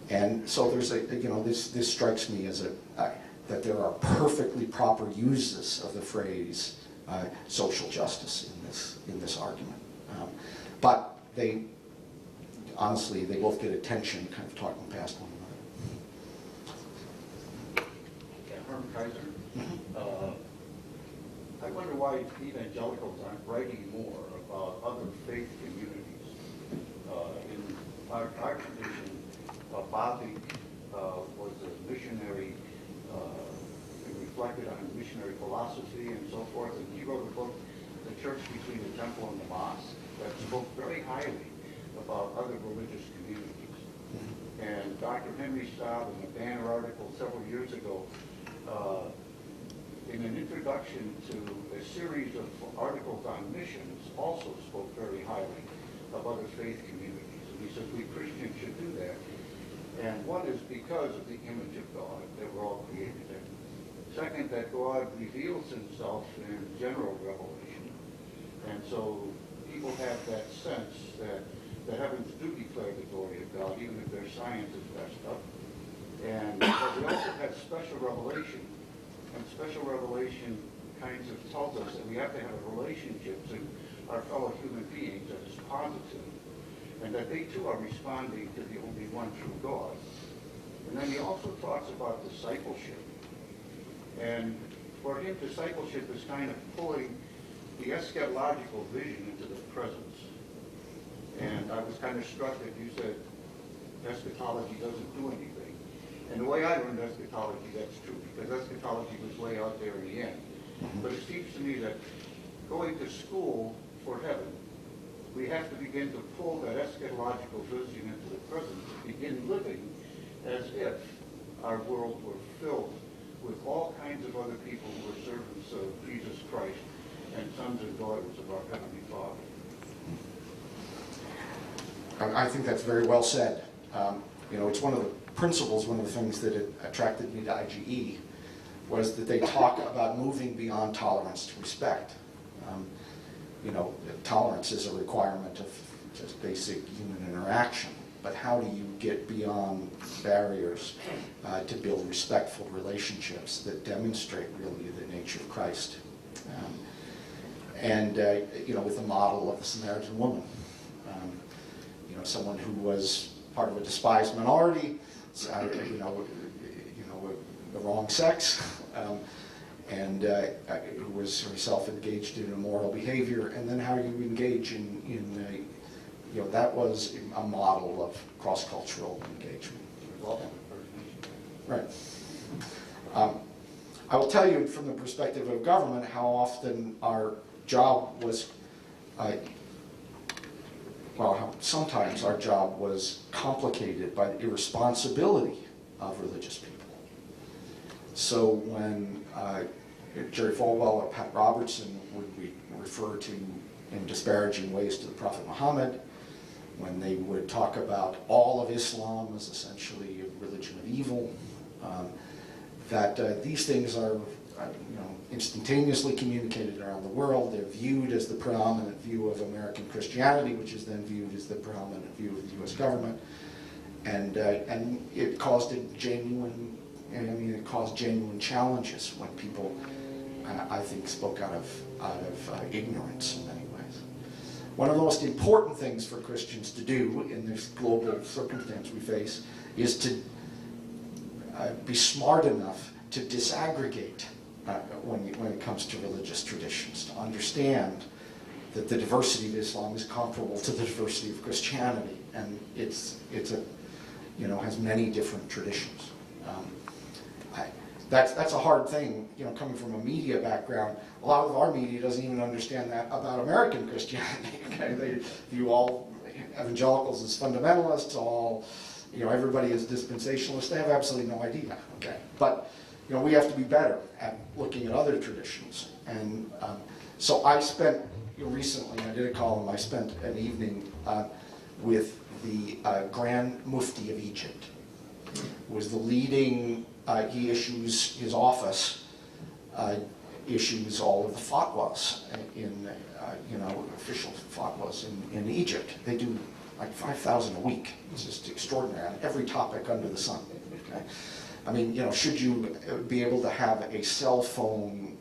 And so there's this strikes me as that there are perfectly proper uses of the phrase social justice in this argument. But they, honestly, they both get attention kind of talking past one another. Herm Kaiser. I wonder why evangelicals aren't writing more about other faith communities. In our tradition, Bobby was a missionary, he reflected on missionary philosophy and so forth, and he wrote a book, The Church Between the Temple and the Mosque, that spoke very highly about other religious communities. And Dr. Henry Staub, in a banner article several years ago, in an introduction to a series of articles on missions, also spoke very highly of other faith communities. And he said we Christians should do that. And one is because of the image of God that we're all created in. Second, that God reveals himself in general revelation. And so people have that sense that the heavens do declare the glory of God, even if their science is messed up. And but we also have special revelation. And special revelation kinds of tells us that we have to have a relationship to our fellow human beings that is positive, and that they too are responding to the only one true God. And then he also talks about discipleship. And for him, discipleship is kind of pulling the eschatological vision into the presence. And I was kind of struck that you said eschatology doesn't do anything. And the way I learned eschatology, that's true, because eschatology was way out there in the end. But it seems to me that going to school for heaven, we have to begin to pull that eschatological vision into the present, to begin living as if our world were filled with all kinds of other people who were servants of Jesus Christ and sons and daughters of our Heavenly Father. I think that's very well said. It's one of the principles, one of the things that attracted me to IGE was that they talk about moving beyond tolerance to respect. Tolerance is a requirement of just basic human interaction, but how do you get beyond barriers to build respectful relationships that demonstrate really the nature of Christ? With the model of the Samaritan woman, someone who was part of a despised minority, the wrong sex, and who was herself engaged in immoral behavior, and then how you engage in that was a model of cross-cultural engagement. Right. I will tell you from the perspective of government how often our job was, how sometimes our job was complicated by the irresponsibility of religious people. So when Jerry Falwell or Pat Robertson would refer to in disparaging ways to the Prophet Muhammad, when they would talk about all of Islam as essentially a religion of evil, that these things are instantaneously communicated around the world. They're viewed as the predominant view of American Christianity, which is then viewed as the predominant view of the U.S. government, and it caused genuine challenges when people, I think, spoke out of ignorance in many ways. One of the most important things for Christians to do in this global circumstance we face is to be smart enough to disaggregate when it comes to religious traditions, to understand that the diversity of Islam is comparable to the diversity of Christianity, and it's has many different traditions. That's a hard thing, coming from a media background. A lot of our media doesn't even understand that about American Christianity. Okay? They view all evangelicals as fundamentalists, everybody is dispensationalist. They have absolutely no idea. Okay, but we have to be better at looking at other traditions. And so I spent recently, I did a column. I spent an evening with the Grand Mufti of Egypt, who was the leading. His office issues all of the fatwas official fatwas in Egypt. They do like 5,000 a week. It's just extraordinary on every topic under the sun. Okay? I mean, should you be able to have a cell phone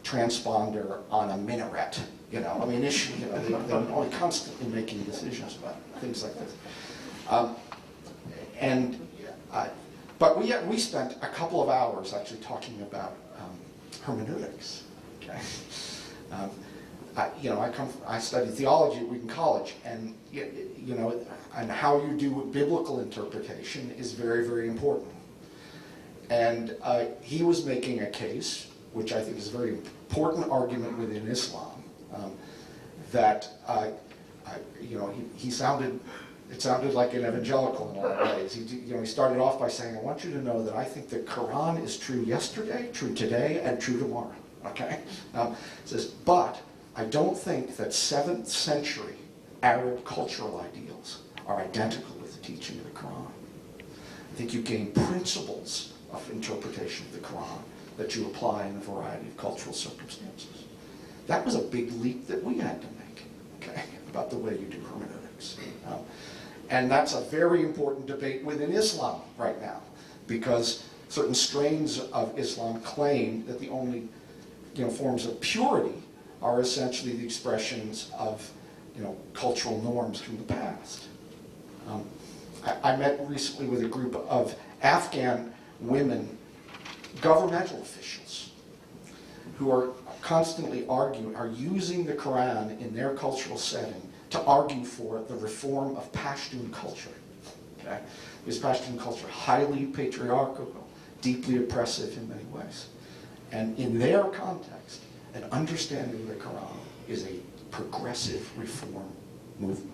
transponder on a minaret? They're constantly making decisions about things like this. But we spent a couple of hours actually talking about hermeneutics. Okay, I studied theology at Wheaton College, and and how you do biblical interpretation is very, very important. And he was making a case, which I think is a very important argument within Islam, that it sounded like an evangelical in a lot of ways. He started off by saying, I want you to know that I think the Quran is true yesterday, true today, and true tomorrow. Okay? He says, but I don't think that 7th century Arab cultural ideals are identical with the teaching of the Quran. I think you gain principles of interpretation of the Quran that you apply in a variety of cultural circumstances. That was a big leap that we had to make, okay, about the way you do hermeneutics. And that's a very important debate within Islam right now, because certain strains of Islam claim that the only forms of purity are essentially the expressions of cultural norms from the past. I met recently with a group of Afghan women governmental officials who are constantly using the Quran in their cultural setting to argue for the reform of Pashtun culture. Okay? Because Pashtun culture, highly patriarchal, deeply oppressive in many ways. And in their context, an understanding of the Quran is a progressive reform movement.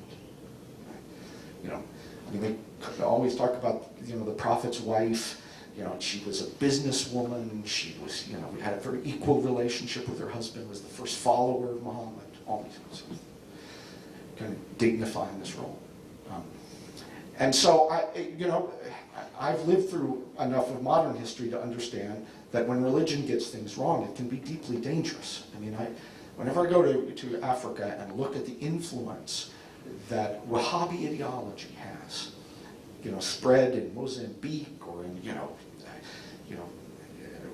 I mean, they always talk about, you know, the prophet's wife. You know, she was a businesswoman. She was, you know, had a very equal relationship with her husband. Was the first follower of Muhammad. All these things, kind of dignifying this role. And so, I've lived through enough of modern history to understand that when religion gets things wrong, it can be deeply dangerous. I mean, whenever I go to Africa and look at the influence that Wahhabi ideology has, you know, spread in Mozambique or in,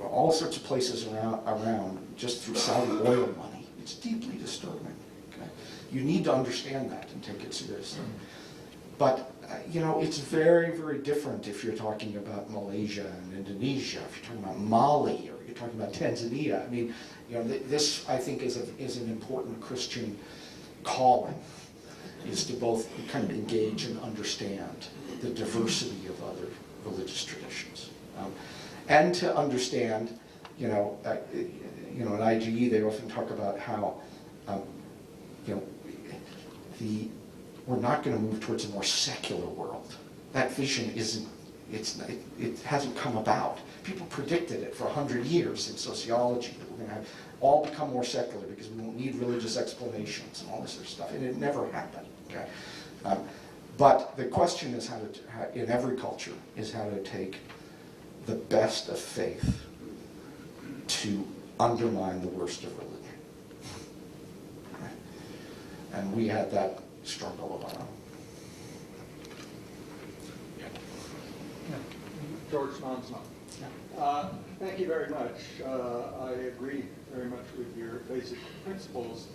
all sorts of places around just through Saudi oil money, it's deeply disturbing. Okay? You need to understand that and take it seriously. But, it's very, very different if you're talking about Malaysia and Indonesia, if you're talking about Mali, or you're talking about Tanzania. I mean, this, I think, is an important Christian calling, is to both kind of engage and understand the diversity of other religious traditions. And to understand, in IGE, they often talk about how, we're not going to move towards a more secular world. That vision it hasn't come about. People predicted it for 100 years in sociology, that we're going to all become more secular because we won't need religious explanations and all this sort of stuff, and it never happened. Okay? But the question is in every culture, is how to take the best of faith to undermine the worst of religion. Okay? And we had that struggle of our own. George Monsma. Thank you very much. I agree very much with your basic principles,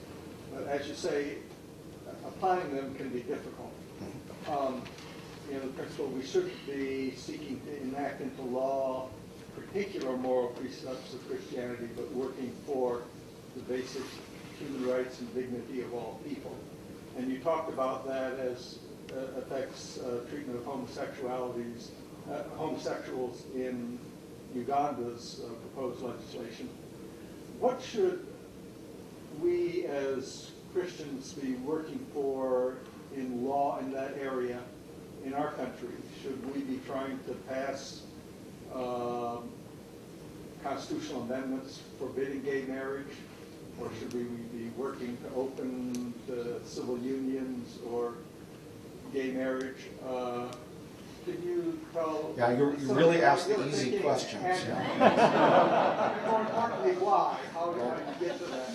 but as you say, applying them can be difficult. The principle, we should be seeking to enact into law particular moral precepts of Christianity, but working for the basic human rights and dignity of all people. And you talked about that as affects treatment of homosexuals in Uganda's proposed legislation. What should we as Christians be working for in law in that area in our country? Should we be trying to pass constitutional amendments forbidding gay marriage? Or should we be working to open the civil unions or gay marriage? Can you tell? Yeah, you really asked the easy questions. And more importantly, why? How do I get to that?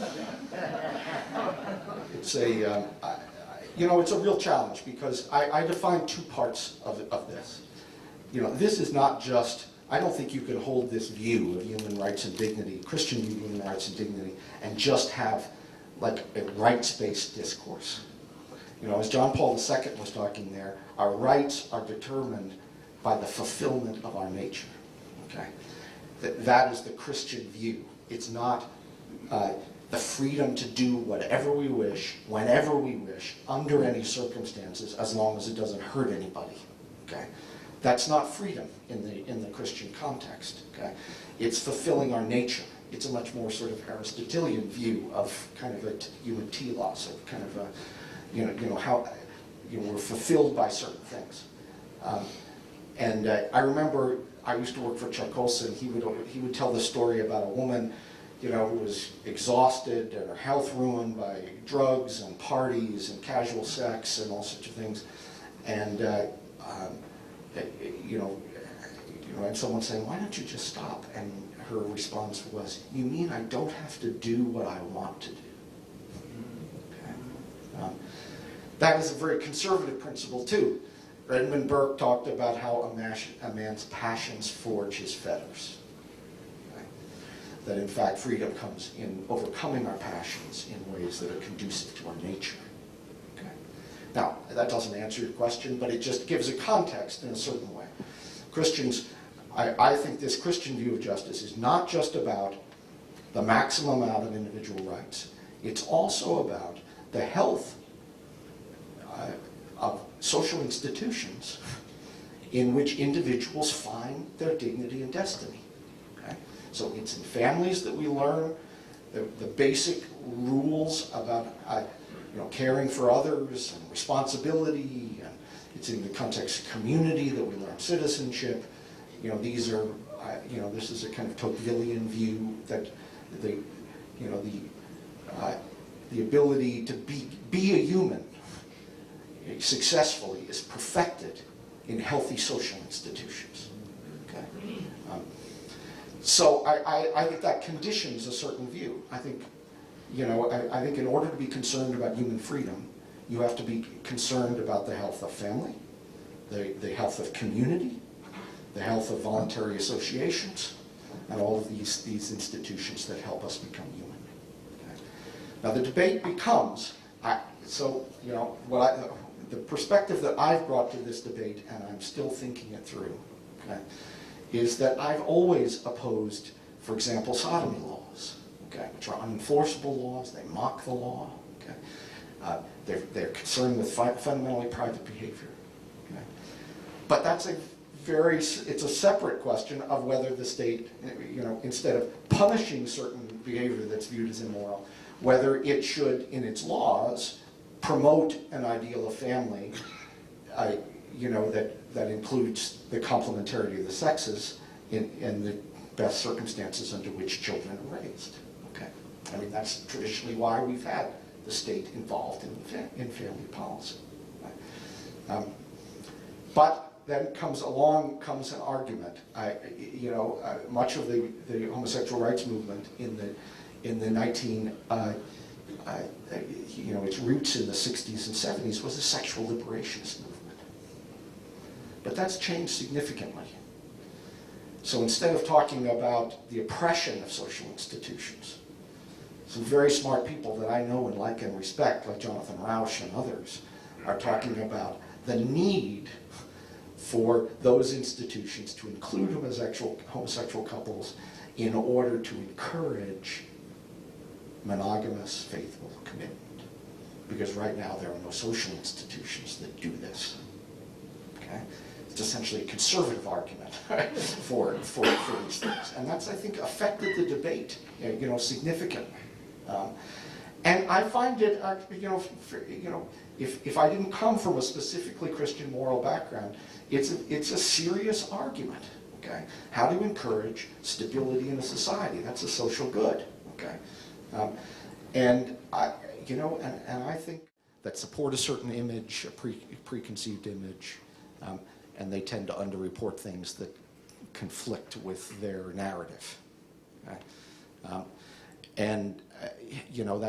It's it's a real challenge because I define two parts of this. This is not just, I don't think you can hold this view of human rights and dignity, Christian view of human rights and dignity, and just have like a rights-based discourse. As John Paul II was talking there, our rights are determined by the fulfillment of our nature. Okay, that is the Christian view. It's not the freedom to do whatever we wish, whenever we wish, under any circumstances, as long as it doesn't hurt anybody. Okay, that's not freedom in the Christian context. Okay, it's fulfilling our nature. It's a much more sort of Aristotelian view of kind of a human telos, of kind of a how we're fulfilled by certain things. I remember I used to work for Chuck Colson. He would tell the story about a woman, who was exhausted and her health ruined by drugs and parties and casual sex and all sorts of things. And and someone saying, "Why don't you just stop?" And her response was, "You mean I don't have to do what I want to do?" Okay. That is a very conservative principle too. Edmund Burke talked about how a man's passions forge his fetters. Okay? That in fact freedom comes in overcoming our passions in ways that are conducive to our nature. Okay? Now, that doesn't answer your question, but it just gives a context in a certain way. Christians, I think this Christian view of justice is not just about the maximum amount of individual rights. It's also about the health of social institutions in which individuals find their dignity and destiny. Okay? So it's in families that we learn the basic rules about caring for others and responsibility It's in the context of community that we learn citizenship. You know, these are, you know, this is a kind of Tocquevillian view that the ability to be a human successfully is perfected in healthy social institutions. Okay? So I think that conditions a certain view. I think, you know, I think in order to be concerned about human freedom, you have to be concerned about the health of family, the health of community, the health of voluntary associations, and all of these institutions that help us become human. Okay? Now the debate becomes, you know, the perspective that I've brought to this debate, and I'm still thinking it through, okay, is that I've always opposed, for example, sodomy laws, okay, which are unenforceable laws. They mock the law. Okay, they're concerned with fundamentally private behavior. Okay, but that's it's a separate question of whether the state, you know, instead of punishing certain behavior that's viewed as immoral, whether it should, in its laws, promote an ideal of family, you know, that includes the complementarity of the sexes in the best circumstances under which children are raised. Okay, I mean that's traditionally why we've had the state involved in family policy. Right? But then comes an argument. You know, much of the homosexual rights movement in the you know, its roots in the 60s and 70s was a sexual liberationist movement. But that's changed significantly. So instead of talking about the oppression of social institutions, some very smart people that I know and like and respect, like Jonathan Rauch and others, are talking about the need for those institutions to include homosexual couples in order to encourage monogamous, faithful commitment. Because right now there are no social institutions that do this. Okay? It's essentially a conservative argument for these things. And that's, I think, affected the debate, you know, significantly. And I find it, you know, if I didn't come from a specifically Christian moral background, it's a serious argument. Okay? How to encourage stability in a society? That's a social good. Okay? And I think that support a certain image, a preconceived image, and they tend to underreport things that conflict with their narrative. Right? You know,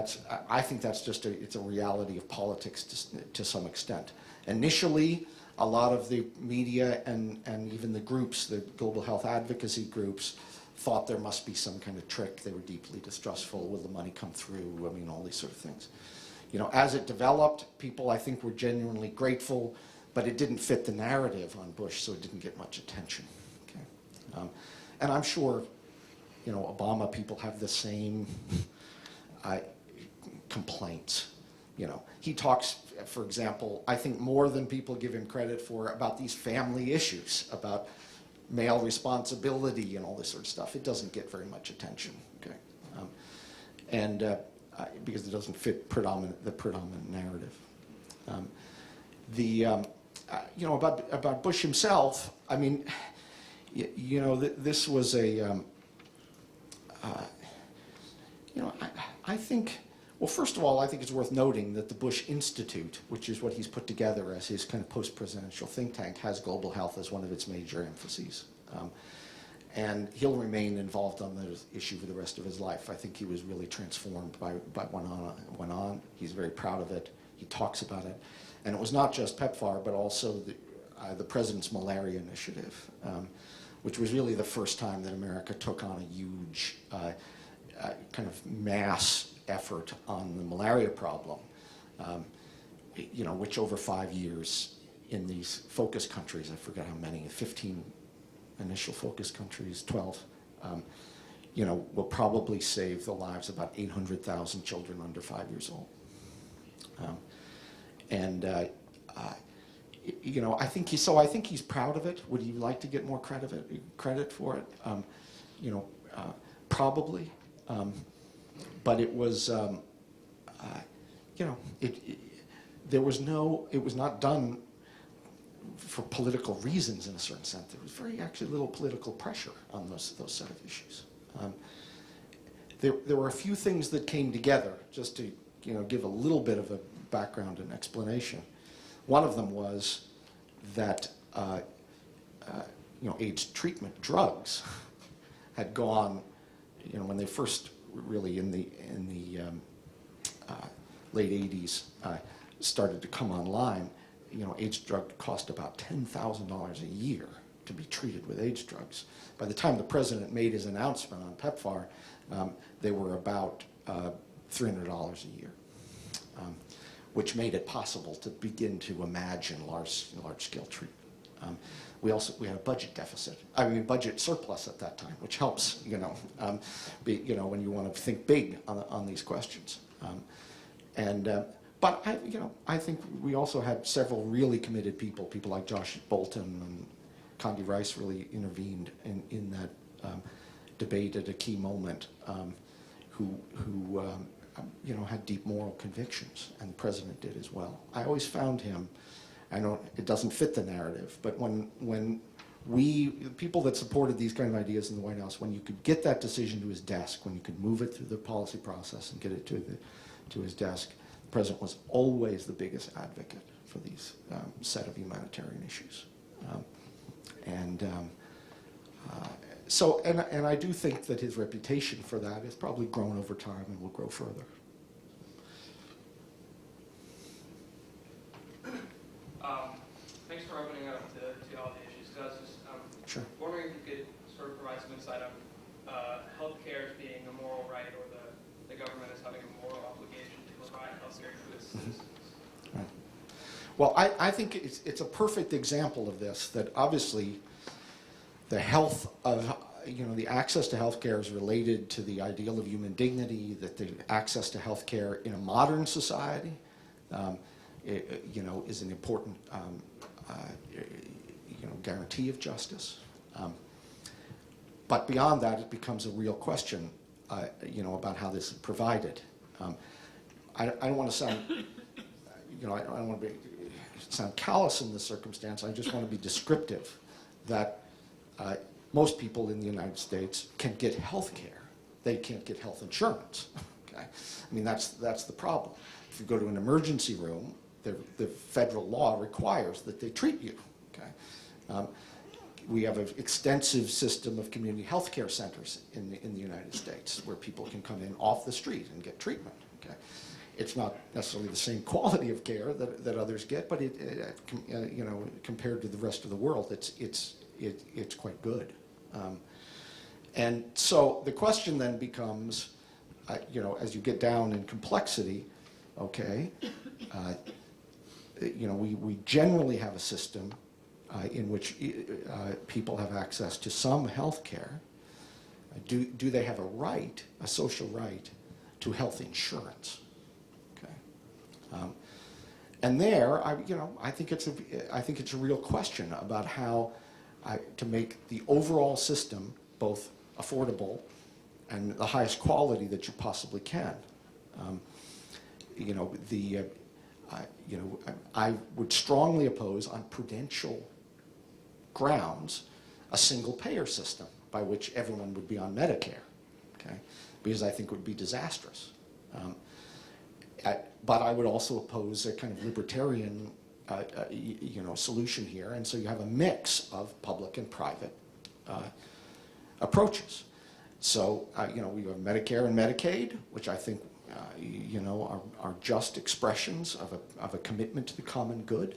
I think that's just it's a reality of politics to some extent. Initially, a lot of the media and even the groups, the global health advocacy groups, thought there must be some kind of trick. They were deeply distrustful. Will the money come through? I mean, all these sort of things. You know, as it developed, people, I think, were genuinely grateful, but it didn't fit the narrative on Bush, so it didn't get much attention. Okay? And I'm sure, you know, Obama people have the same complaints. You know, he talks, for example, I think more than people give him credit for, about these family issues, about male responsibility and all this sort of stuff. It doesn't get very much attention, okay? Because it doesn't fit the predominant narrative. You know, about Bush himself, I mean, you know, this was a, you know, I think, well, first of all, I think it's worth noting that the Bush Institute, which is what he's put together as his kind of post-presidential think tank, has global health as one of its major emphases. And he'll remain involved on the issue for the rest of his life. I think he was really transformed by what went on. He's very proud of it. He talks about it. And it was not just PEPFAR, but also the President's Malaria Initiative, which was really the first time that America took on a huge kind of mass effort on the malaria problem, you know, which over 5 years in these focus countries, I forget how many, 15 initial focus countries, 12, you know, will probably save the lives of about 800,000 children under 5 years old. You know, I think he's proud of it. Would he like to get more credit for it? You know, probably. But it was, you know, it was not done for political reasons in a certain sense. There was very actually little political pressure on those set of issues. There were a few things that came together, just to give a little bit of a background and explanation. One of them was that AIDS treatment drugs had gone, when they first really in the late 80s started to come online. AIDS drug cost about $10,000 a year to be treated with AIDS drugs. By the time the president made his announcement on PEPFAR, they were about $300 a year, which made it possible to begin to imagine large-scale treatment. We had a budget deficit, budget surplus at that time, which helps, when you want to think big on these questions. But I think we also had several really committed people like Josh Bolton and Condi Rice really intervened in that debate at a key moment, who had deep moral convictions, and the president did as well. I always found him, I know it doesn't fit the narrative, but when the people that supported these kind of ideas in the White House, when you could get that decision to his desk, when you could move it through the policy process and get it to his desk, the president was always the biggest advocate for these set of humanitarian issues. So I do think that his reputation for that has probably grown over time and will grow further. Thanks for opening up to all the issues. So I was just Sure. wondering if you could sort of provide some insight on healthcare as being a moral right, or the government as having a moral obligation to provide healthcare to its citizens. Right. Well, I think it's a perfect example of this, that obviously the health of, the access to healthcare is related to the ideal of human dignity, that the access to healthcare in a modern society is an important guarantee of justice. But beyond that, it becomes a real question, about how this is provided. I don't want to sound, I don't want to sound callous in this circumstance. I just want to be descriptive that most people in the United States can get health care. They can't get health insurance. Okay, that's the problem. If you go to an emergency room, the federal law requires that they treat you. Okay, we have an extensive system of community health care centers in the United States where people can come in off the street and get treatment. Okay, it's not necessarily the same quality of care that others get, but compared to the rest of the world, it's quite good. And so the question then becomes, as you get down in complexity, okay, we generally have a system in which people have access to some health care. Do they have a social right to health insurance? Okay, and there, I think it's a real question about how to make the overall system both affordable and the highest quality that you possibly can. I would strongly oppose on prudential grounds a single payer system by which everyone would be on Medicare, okay? Because I think it would be disastrous. But I would also oppose a kind of libertarian solution here, and so you have a mix of public and private approaches. So we have Medicare and Medicaid, which I think are just expressions of a commitment to the common good,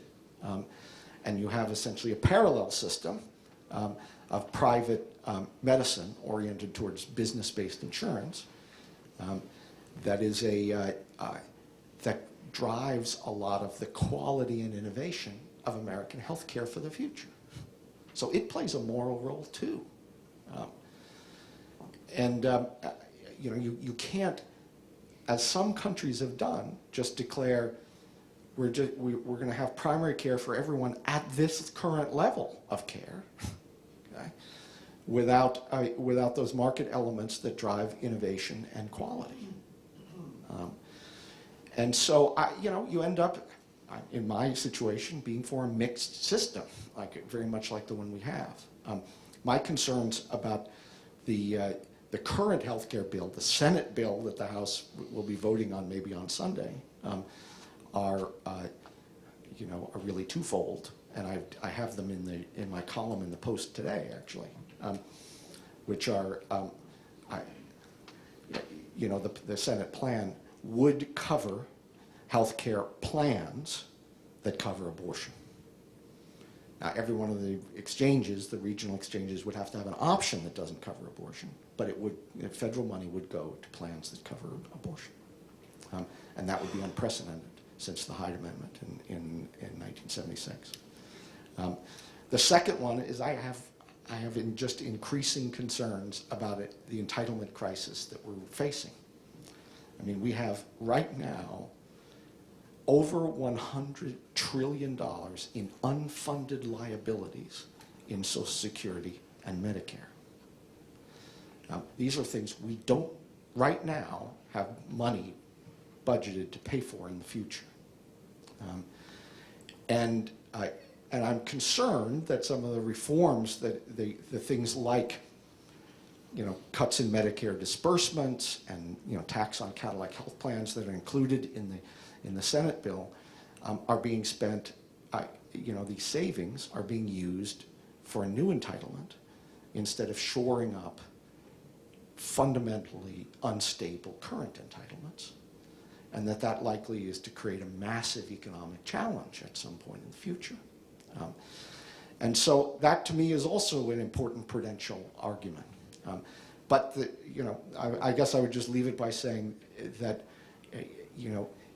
and you have essentially a parallel system of private medicine oriented towards business-based insurance that is that drives a lot of the quality and innovation of American healthcare for the future. So it plays a moral role too. You can't, as some countries have done, just declare we're going to have primary care for everyone at this current level of care, okay, without those market elements that drive innovation and quality. And so you end up in my situation, being for a mixed system, very much like the one we have. My concerns about the current health care bill, the Senate bill that the House will be voting on maybe on Sunday, are really twofold, and I have them in my column in the Post today, actually, which are, the Senate plan would cover health care plans that cover abortion. Now, every one of the exchanges, the regional exchanges, would have to have an option that doesn't cover abortion, but federal money would go to plans that cover abortion. And that would be unprecedented since the Hyde Amendment in 1976. The second one is I have just increasing concerns about the entitlement crisis that we're facing. I mean, we have right now over $100 trillion in unfunded liabilities in Social Security and Medicare. Now, these are things we don't, right now, have money budgeted to pay for in the future. And I'm concerned that some of the reforms, that the things like, cuts in Medicare disbursements and, tax on Cadillac health plans that are included in the Senate bill are being spent, these savings are being used for a new entitlement instead of shoring up fundamentally unstable current entitlements. And that likely is to create a massive economic challenge at some point in the future. And so that to me is also an important prudential argument. But I guess I would just leave it by saying that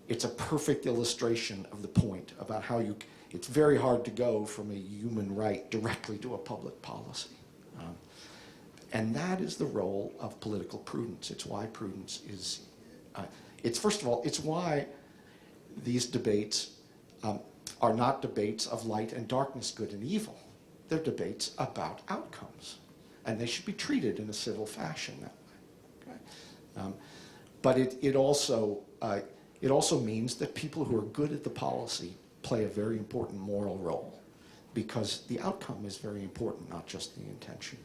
it's a perfect illustration of the point about how it's very hard to go from a human right directly to a public policy. And that is the role of political prudence. It's why prudence is, first of all, it's why these debates are not debates of light and darkness, good and evil. They're debates about outcomes. And they should be treated in a civil fashion that way. Okay? But it also means that people who are good at the policy play a very important moral role, because the outcome is very important, not just the intention.